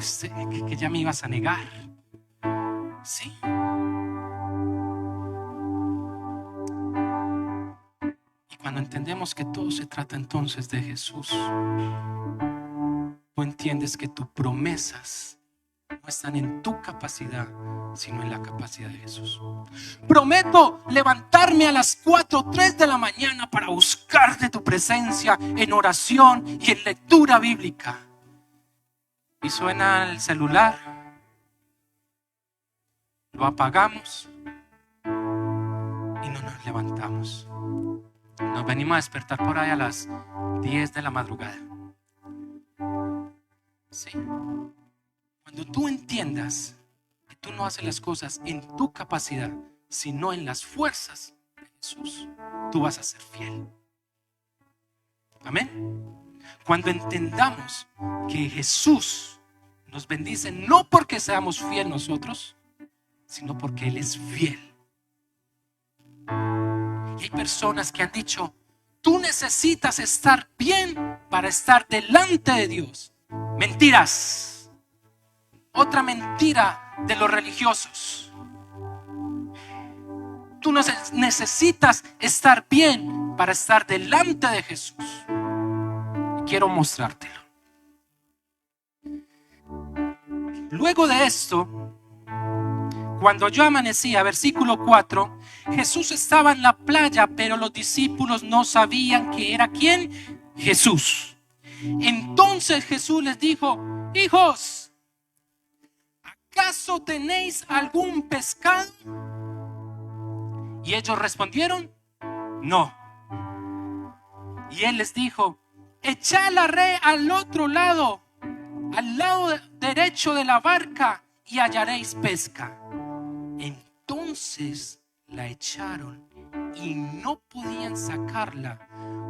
que ya me ibas a negar. Sí. Y cuando entendemos que todo se trata entonces de Jesús, tú entiendes que tus promesas no están en tu capacidad, sino en la capacidad de Jesús. Prometo levantarme a las 4, 3 de la mañana para buscar de tu presencia en oración y en lectura bíblica. Y suena el celular, lo apagamos y no nos levantamos. Nos venimos a despertar por ahí a las 10 de la madrugada. Sí. Cuando tú entiendas que tú no haces las cosas en tu capacidad, sino en las fuerzas de Jesús, tú vas a ser fiel. Amén. Cuando entendamos que Jesús nos bendice no porque seamos fieles nosotros, sino porque Él es fiel. Y hay personas que han dicho, tú necesitas estar bien para estar delante de Dios. Mentiras. Otra mentira de los religiosos. Tú no necesitas estar bien para estar delante de Jesús. Quiero mostrártelo. Luego de esto, cuando yo amanecía, versículo 4, Jesús estaba en la playa, pero los discípulos no sabían que era ¿quién? Jesús. Entonces Jesús les dijo, hijos, ¿acaso tenéis algún pescado? Y ellos respondieron, no. Y Él les dijo, echad la red al otro lado, al lado derecho de la barca, y hallaréis pesca. Entonces la echaron y no podían sacarla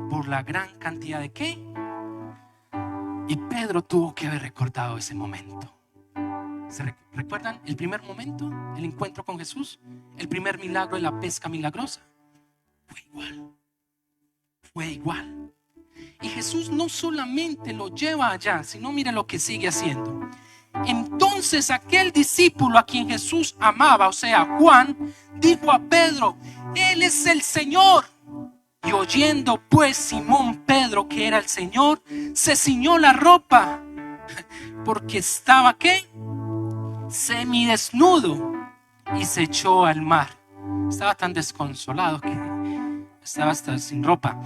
por la gran cantidad de ¿qué? Y Pedro tuvo que haber recordado ese momento. ¿Se recuerdan el primer momento? El encuentro con Jesús, el primer milagro de la pesca milagrosa. Fue igual. Fue igual. Y Jesús no solamente lo lleva allá, sino mire lo que sigue haciendo. Entonces aquel discípulo a quien Jesús amaba, o sea Juan, dijo a Pedro, Él es el Señor. Y oyendo pues Simón Pedro que era el Señor, se ciñó la ropa, porque estaba ¿qué? Semidesnudo, y se echó al mar. Estaba tan desconsolado que estaba hasta sin ropa.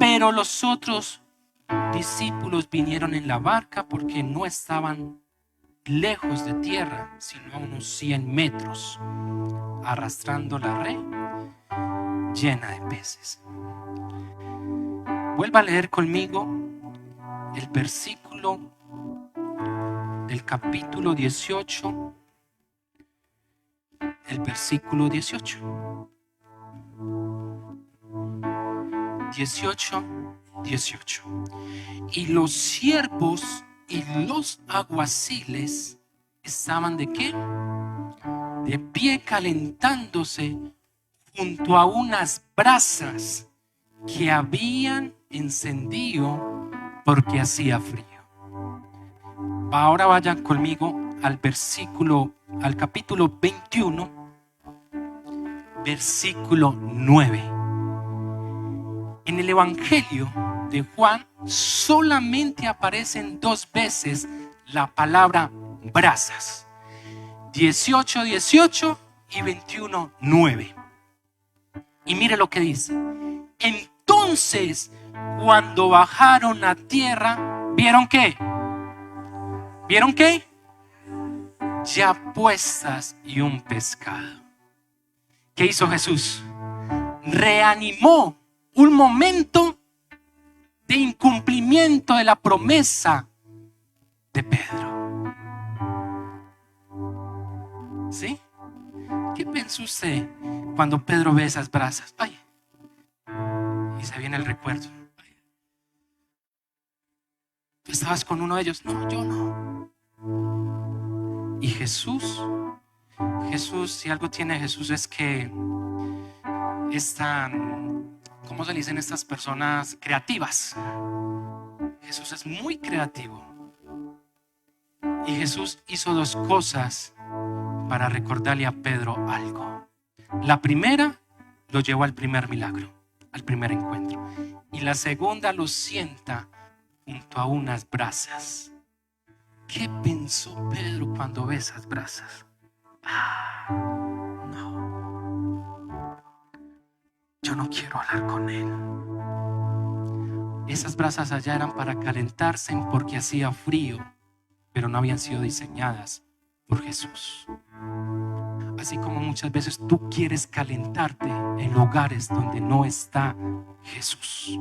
Pero los otros discípulos vinieron en la barca porque no estaban lejos de tierra, sino a unos 100 metros, arrastrando la red llena de peces. Vuelva a leer conmigo el versículo del capítulo 18 el versículo 18. 18. Y los siervos y los alguaciles estaban ¿de qué? De pie calentándose junto a unas brasas que habían encendido porque hacía frío. Ahora vayan conmigo al capítulo 21, versículo 9. En el Evangelio de Juan solamente aparecen 2 veces la palabra brasas. 18 y 21:9. Y mire lo que dice. Entonces, cuando bajaron a tierra, ¿vieron qué? ¿Vieron qué? Ya puestas y un pescado. ¿Qué hizo Jesús? Reanimó un momento de incumplimiento de la promesa de Pedro. ¿Sí? ¿Qué pensó usted cuando Pedro ve esas brasas? Ay, y se viene el recuerdo. Ay, ¿tú estabas con uno de ellos? No, yo no. Y Jesús, si algo tiene Jesús es que es tan, ¿cómo se le dicen estas personas creativas? Jesús es muy creativo. Y Jesús hizo 2 cosas para recordarle a Pedro algo. La primera, lo llevó al primer milagro, al primer encuentro. Y la segunda, lo sienta junto a unas brasas. ¿Qué pensó Pedro cuando ve esas brasas? No, yo no quiero hablar con él. Esas brasas allá eran para calentarse porque hacía frío, pero no habían sido diseñadas por Jesús. Así como muchas veces tú quieres calentarte en lugares donde no está Jesús.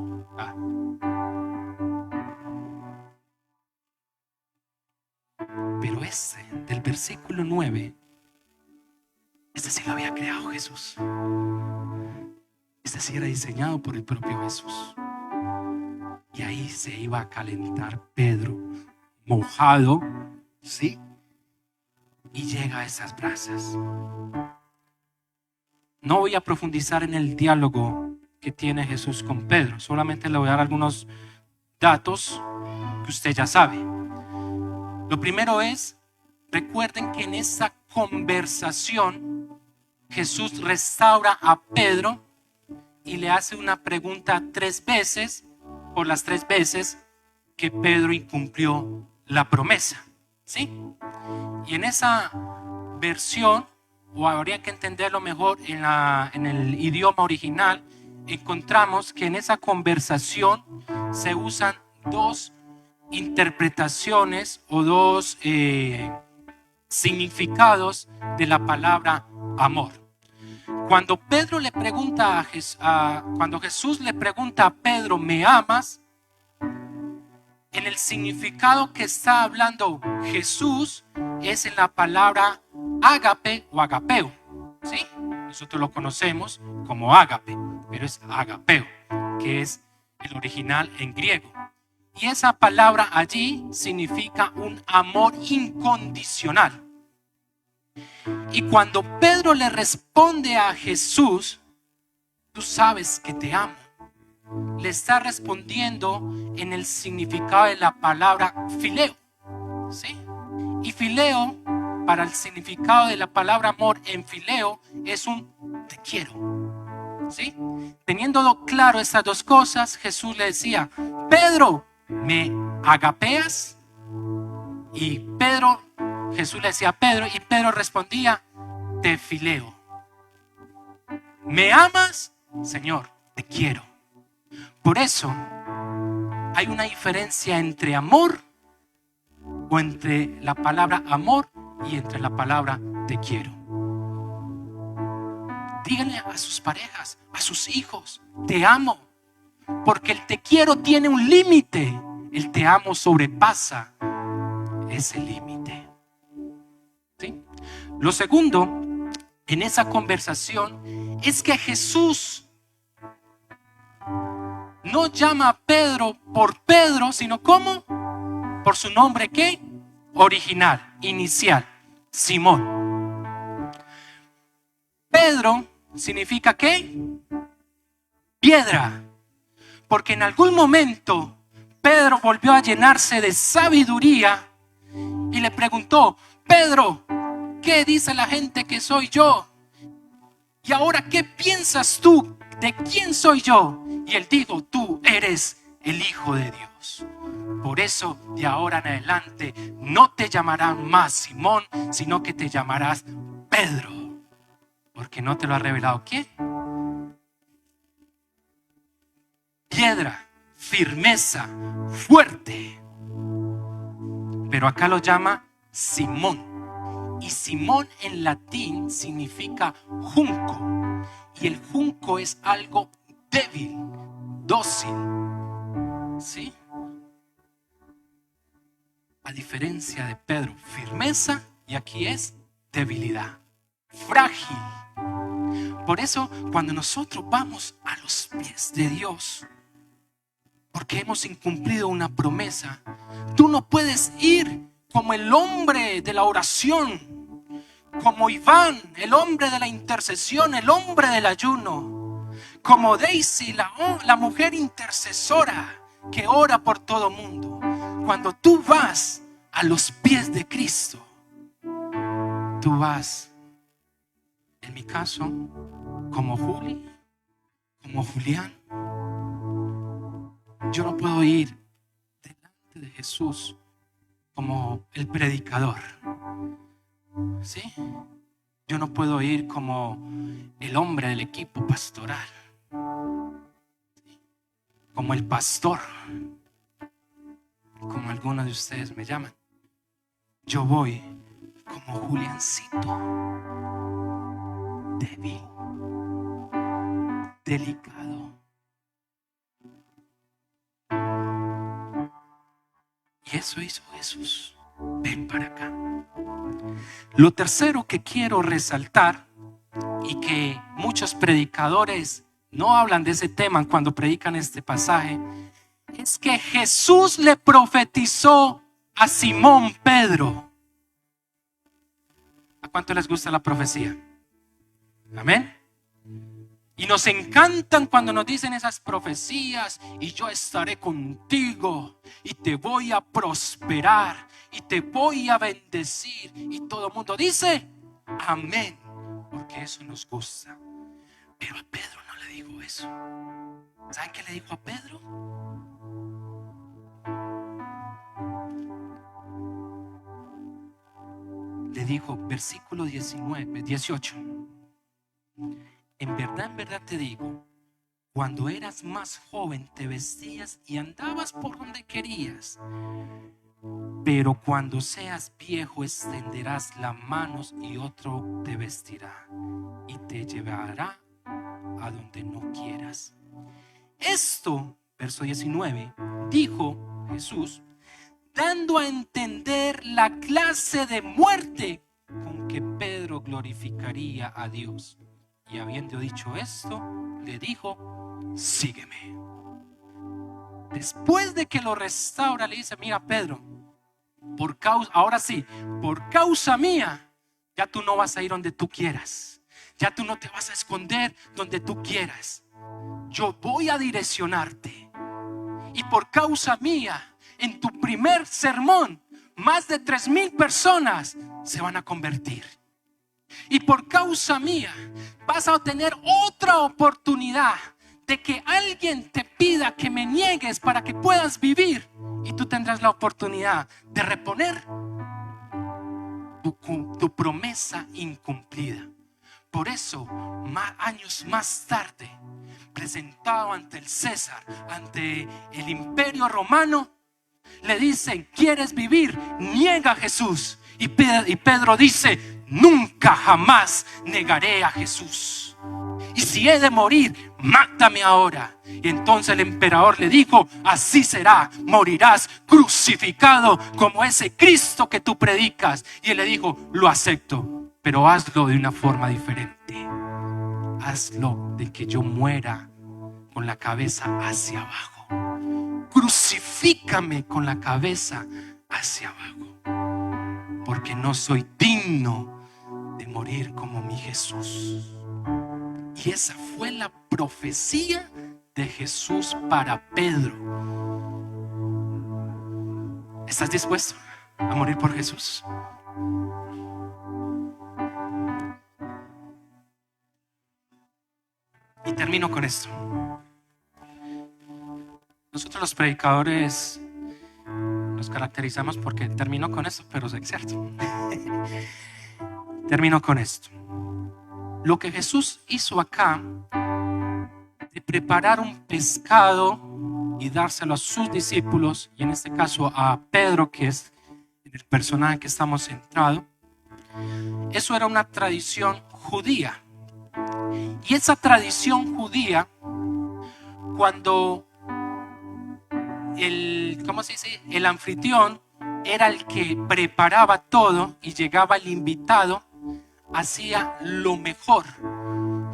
Pero ese del versículo 9, este sí lo había creado Jesús. Este sí era diseñado por el propio Jesús. Y ahí se iba a calentar Pedro, mojado, ¿sí? Y llega a esas brasas. No voy a profundizar en el diálogo que tiene Jesús con Pedro. Solamente le voy a dar algunos datos que usted ya sabe. Lo primero es, recuerden que en esa conversación Jesús restaura a Pedro y le hace una pregunta 3 veces por las 3 veces que Pedro incumplió la promesa, ¿sí? Y en esa versión, o habría que entenderlo mejor en el idioma original, encontramos que en esa conversación se usan 2 interpretaciones o 2 significados de la palabra amor. Cuando Pedro le pregunta cuando Jesús le pregunta a Pedro, ¿me amas? En el significado que está hablando Jesús es en la palabra ágape o agapeo, ¿sí? Nosotros lo conocemos como ágape, pero es agapeo, que es el original en griego. Y esa palabra allí significa un amor incondicional. Y cuando Pedro le responde a Jesús, tú sabes que te amo, le está respondiendo en el significado de la palabra fileo, ¿sí? Y fileo, para el significado de la palabra amor en fileo, es un te quiero, ¿sí? Teniendo claro estas 2 cosas, Jesús le decía, Pedro, ¿me agapeas? Y Jesús le decía a Pedro, y Pedro respondía, te fileo. ¿Me amas? Señor, te quiero. Por eso hay una diferencia entre amor, o entre la palabra amor y entre la palabra te quiero. Díganle a sus parejas, a sus hijos, te amo. Porque el te quiero tiene un límite. El te amo sobrepasa ese límite, ¿sí? Lo segundo en esa conversación es que Jesús no llama a Pedro por Pedro, sino ¿cómo? Por su nombre, ¿qué? Original, inicial, Simón. Pedro significa ¿qué? Piedra. Porque en algún momento Pedro volvió a llenarse de sabiduría y le preguntó: Pedro, ¿qué dice la gente que soy yo? Y ahora, ¿qué piensas tú? ¿De quién soy yo? Y él dijo: tú eres el Hijo de Dios. Por eso, de ahora en adelante, no te llamarán más Simón, sino que te llamarás Pedro. Porque no te lo ha revelado ¿quién? Piedra, firmeza, fuerte. Pero acá lo llama Simón. Y Simón en latín significa junco. Y el junco es algo débil, dócil. ¿Sí? A diferencia de Pedro, firmeza, y aquí es debilidad, frágil. Por eso, cuando nosotros vamos a los pies de Dios, porque hemos incumplido una promesa, tú no puedes ir como el hombre de la oración, como Iván, el hombre de la intercesión, el hombre del ayuno, como Daisy, la mujer intercesora que ora por todo mundo. Cuando tú vas a los pies de Cristo, tú vas, en mi caso, como Juli, como Julián. Yo no puedo ir delante de Jesús como el predicador, ¿sí? Yo no puedo ir como el hombre del equipo pastoral, ¿sí? Como el pastor, como algunos de ustedes me llaman. Yo voy como Juliancito, débil, delicado. Y eso hizo Jesús. Ven para acá. Lo tercero que quiero resaltar, y que muchos predicadores no hablan de ese tema cuando predican este pasaje, es que Jesús le profetizó a Simón Pedro. ¿A cuánto les gusta la profecía? Amén. Y nos encantan cuando nos dicen esas profecías: y yo estaré contigo, y te voy a prosperar, y te voy a bendecir. Y todo el mundo dice amén, porque eso nos gusta. Pero a Pedro no le dijo eso. ¿Saben qué le dijo a Pedro? Le dijo, versículo 18: en verdad te digo, cuando eras más joven te vestías y andabas por donde querías, pero cuando seas viejo extenderás las manos y otro te vestirá y te llevará a donde no quieras. Esto, verso 19, dijo Jesús, dando a entender la clase de muerte con que Pedro glorificaría a Dios. Y habiendo dicho esto, le dijo, sígueme. Después de que lo restaura, le dice, mira Pedro, ahora sí, por causa mía, ya tú no vas a ir donde tú quieras. Ya tú no te vas a esconder donde tú quieras. Yo voy a direccionarte. Y por causa mía, en tu primer sermón, más de 3,000 personas se van a convertir. Y por causa mía vas a tener otra oportunidad de que alguien te pida que me niegues para que puedas vivir, y tú tendrás la oportunidad de reponer tu promesa incumplida. Por eso, años más tarde, presentado ante el César, ante el imperio romano, le dicen, ¿quieres vivir? Niega a Jesús. Y Pedro dice, nunca jamás negaré a Jesús. Y si he de morir, mátame ahora. Y entonces el emperador le dijo, así será, morirás crucificado como ese Cristo que tú predicas. Y él le dijo, lo acepto. pero hazlo de una forma diferente. Hazlo de que yo muera con la cabeza hacia abajo. Crucifícame con la cabeza hacia abajo, porque no soy digno de morir como mi Jesús. Y esa fue la profecía de Jesús para Pedro. ¿Estás dispuesto a morir por Jesús? Y termino con esto. Nosotros los predicadores nos caracterizamos porque termino con esto, pero es cierto. Termino con esto. Lo que Jesús hizo acá, de preparar un pescado y dárselo a sus discípulos, y en este caso a Pedro, que es el personaje que estamos centrados, eso era una tradición judía. Y esa tradición judía, cuando el anfitrión era el que preparaba todo y llegaba el invitado, hacía lo mejor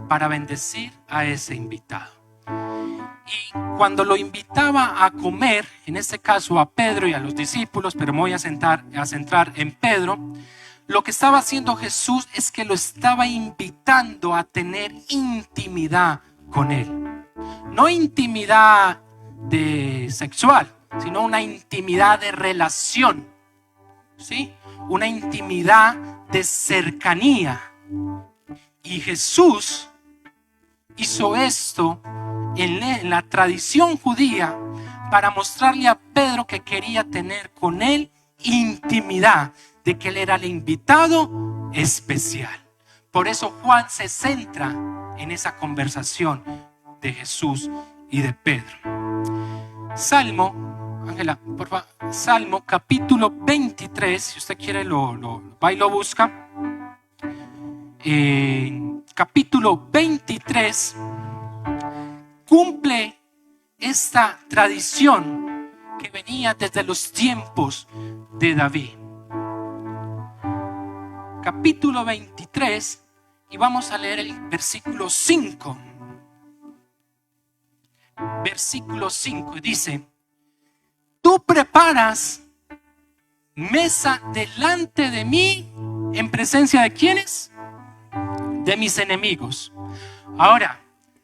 para bendecir a ese invitado. Y cuando lo invitaba a comer, en este caso a Pedro y a los discípulos, pero me voy a centrar en Pedro, lo que estaba haciendo Jesús es que lo estaba invitando a tener intimidad con él. No intimidad sexual, sino una intimidad de relación, ¿sí? Una intimidad de cercanía. Y Jesús hizo esto en la tradición judía para mostrarle a Pedro que quería tener con él intimidad, de que él era el invitado especial. Por eso Juan se centra en esa conversación de Jesús y de Pedro. Salmo, Ángela, por favor, Salmo capítulo 23, si usted quiere va y lo busca. Capítulo 23 cumple esta tradición que venía desde los tiempos de David. Capítulo 23, y vamos a leer el versículo 5. Versículo 5 dice: tú preparas mesa delante de mí en presencia de ¿quiénes? De mis enemigos. Ahora,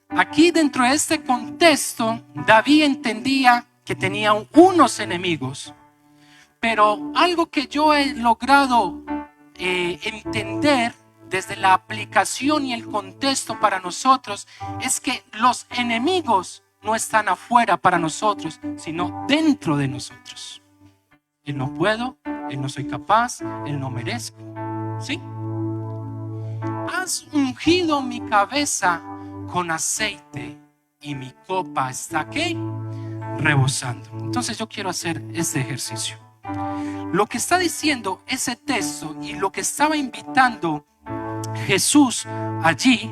aquí dentro de este contexto, David entendía que tenía unos enemigos, pero algo que yo he logrado entender desde la aplicación y el contexto para nosotros es que los enemigos no están afuera para nosotros, sino dentro de nosotros. Él no puedo, él no soy capaz, él no merezco, ¿sí? Has ungido mi cabeza con aceite y mi copa está ¿qué? Rebosando. Entonces yo quiero hacer este ejercicio. Lo que está diciendo ese texto y lo que estaba invitando Jesús allí,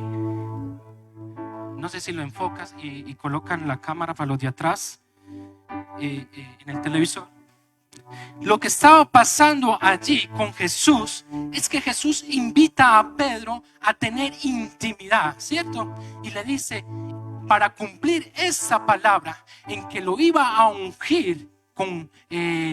no sé si lo enfocas y colocan la cámara para los de atrás en el televisor. Lo que estaba pasando allí con Jesús es que Jesús invita a Pedro a tener intimidad, ¿cierto? Y le dice, para cumplir esa palabra en que lo iba a ungir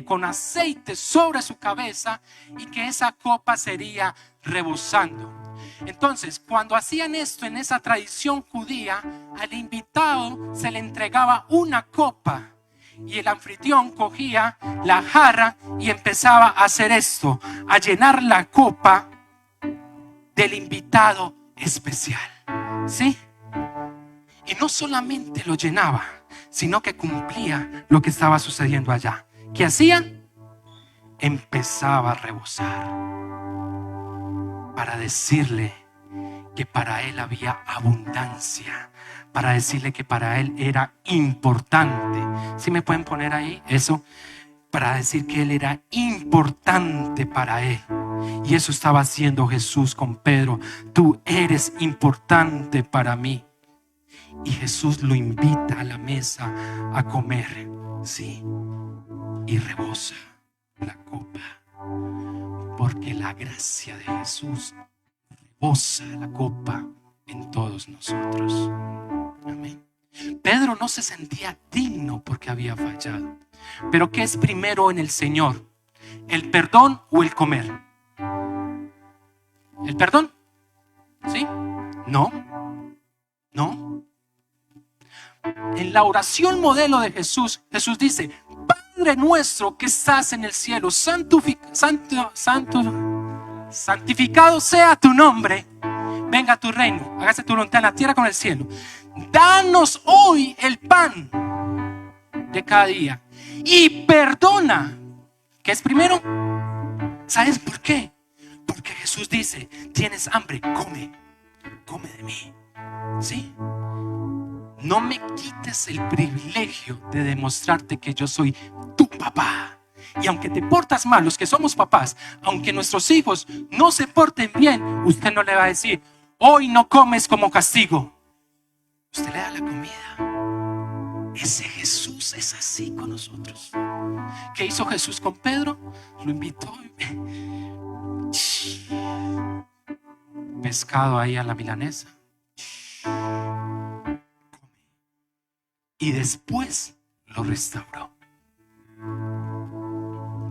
con aceite sobre su cabeza y que esa copa sería rebosando. Entonces, cuando hacían esto en esa tradición judía, al invitado se le entregaba una copa y el anfitrión cogía la jarra y empezaba a hacer esto, a llenar la copa del invitado especial, ¿sí? Y no solamente lo llenaba, sino que cumplía lo que estaba sucediendo allá. ¿Qué hacía? Empezaba a rebosar para decirle que para él había abundancia, para decirle que para él era importante. ¿Sí me pueden poner ahí eso? Para decir que él era importante para él. Y eso estaba haciendo Jesús con Pedro. Tú eres importante para mí. Y Jesús lo invita a la mesa a comer, sí, y rebosa la copa, porque la gracia de Jesús rebosa la copa en todos nosotros. Amén. Pedro no se sentía digno porque había fallado. Pero ¿qué es primero en el Señor? ¿El perdón o el comer? ¿El perdón? ¿Sí? No. No. En la oración modelo de Jesús, Jesús dice: Padre nuestro que estás en el cielo, santificado sea tu nombre. Venga tu reino, hágase tu voluntad en la tierra como en el cielo. Danos hoy el pan de cada día. Y perdona. ¿Qué es primero? ¿Sabes por qué? Porque Jesús dice: tienes hambre, come de mí. ¿Sí? No me quites el privilegio de demostrarte que yo soy tu papá. Y aunque te portas mal, los que somos papás, aunque nuestros hijos no se porten bien, usted no le va a decir: hoy no comes como castigo. Usted le da la comida. Ese Jesús es así con nosotros. ¿Qué hizo Jesús con Pedro? Lo invitó. Pescado ahí a la milanesa. Y después lo restauró.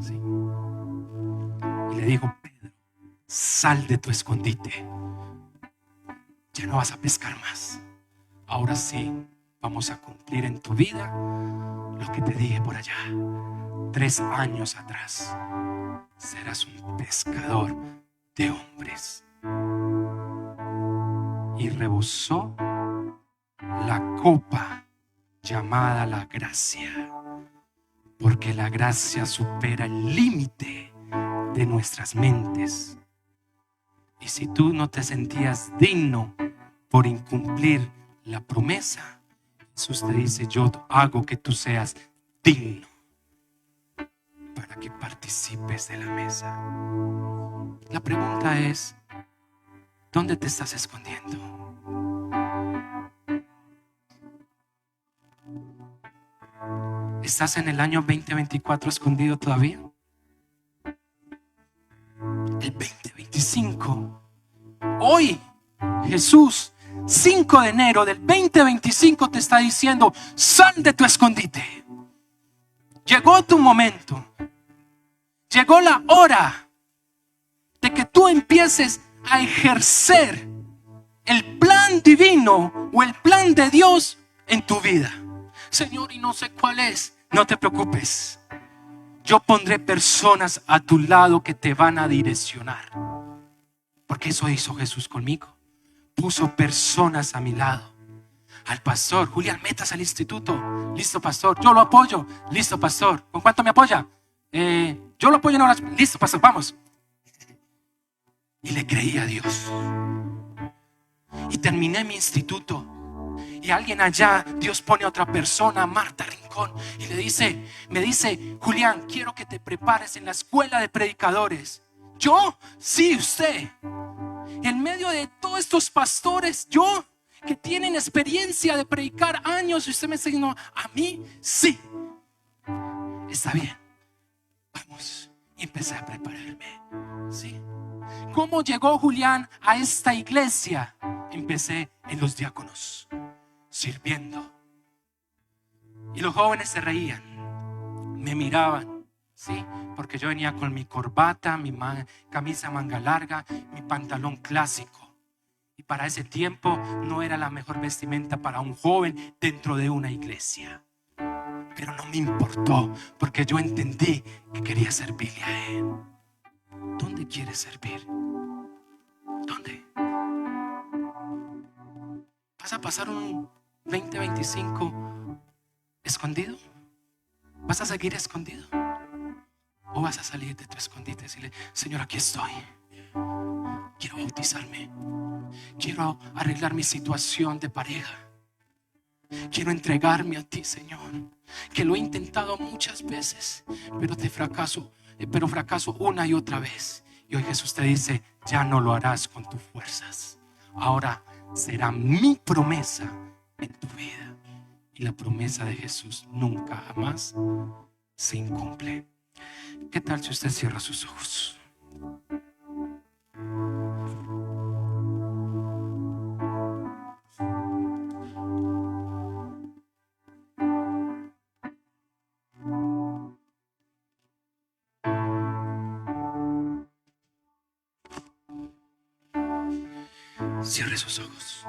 ¿Sí? Y le dijo: Pedro, sal de tu escondite. Ya no vas a pescar más. Ahora sí, vamos a cumplir en tu vida lo que te dije por allá. 3 años atrás. Serás un pescador de hombres. Y rebosó la copa llamada la gracia, porque la gracia supera el límite de nuestras mentes. Y si tú no te sentías digno por incumplir la promesa, Jesús te dice: yo hago que tú seas digno para que participes de la mesa. La pregunta es: ¿dónde te estás escondiendo? ¿Estás en el año 2024 escondido todavía? El 2025. Hoy Jesús, 5 de enero del 2025, te está diciendo: sal de tu escondite. Llegó tu momento. Llegó la hora de que tú empieces a ejercer el plan divino o el plan de Dios en tu vida. Señor, y no sé cuál es. No te preocupes. Yo pondré personas a tu lado que te van a direccionar. Porque eso hizo Jesús conmigo. Puso personas a mi lado. Al pastor: Julián, metas al instituto. Listo, pastor. Yo lo apoyo. Listo, pastor. ¿Con cuánto me apoya? Yo lo apoyo en horas. Listo, pastor, vamos. Y le creí a Dios. Y terminé mi instituto. Y alguien allá, Dios pone a otra persona, Marta Rincón, y me dice: Julián, quiero que te prepares en la escuela de predicadores. ¿Yo? Sí, usted. En medio de todos estos pastores, yo, que tienen experiencia de predicar años, y usted me está diciendo: a mí, sí. Está bien, vamos. Y empecé a prepararme. ¿Sí? ¿Cómo llegó Julián a esta iglesia? Empecé en los diáconos, sirviendo. Y los jóvenes se reían, me miraban, ¿sí? Porque yo venía con mi corbata, mi camisa manga larga, mi pantalón clásico. Y para ese tiempo no era la mejor vestimenta para un joven dentro de una iglesia. Pero no me importó, porque yo entendí que quería servirle a Él. ¿Dónde quieres servir? ¿Dónde? ¿Vas a pasar un 2025 escondido? ¿Vas a seguir escondido? ¿O vas a salir de tu escondite y decirle: Señor, aquí estoy. Quiero bautizarme. Quiero arreglar mi situación de pareja. Quiero entregarme a ti, Señor. Que lo he intentado muchas veces, pero fracaso una y otra vez. Y hoy Jesús te dice: ya no lo harás con tus fuerzas. Ahora será mi promesa en tu vida. Y la promesa de Jesús nunca jamás se incumple. ¿Qué tal si usted cierra sus ojos? Cierre sus ojos.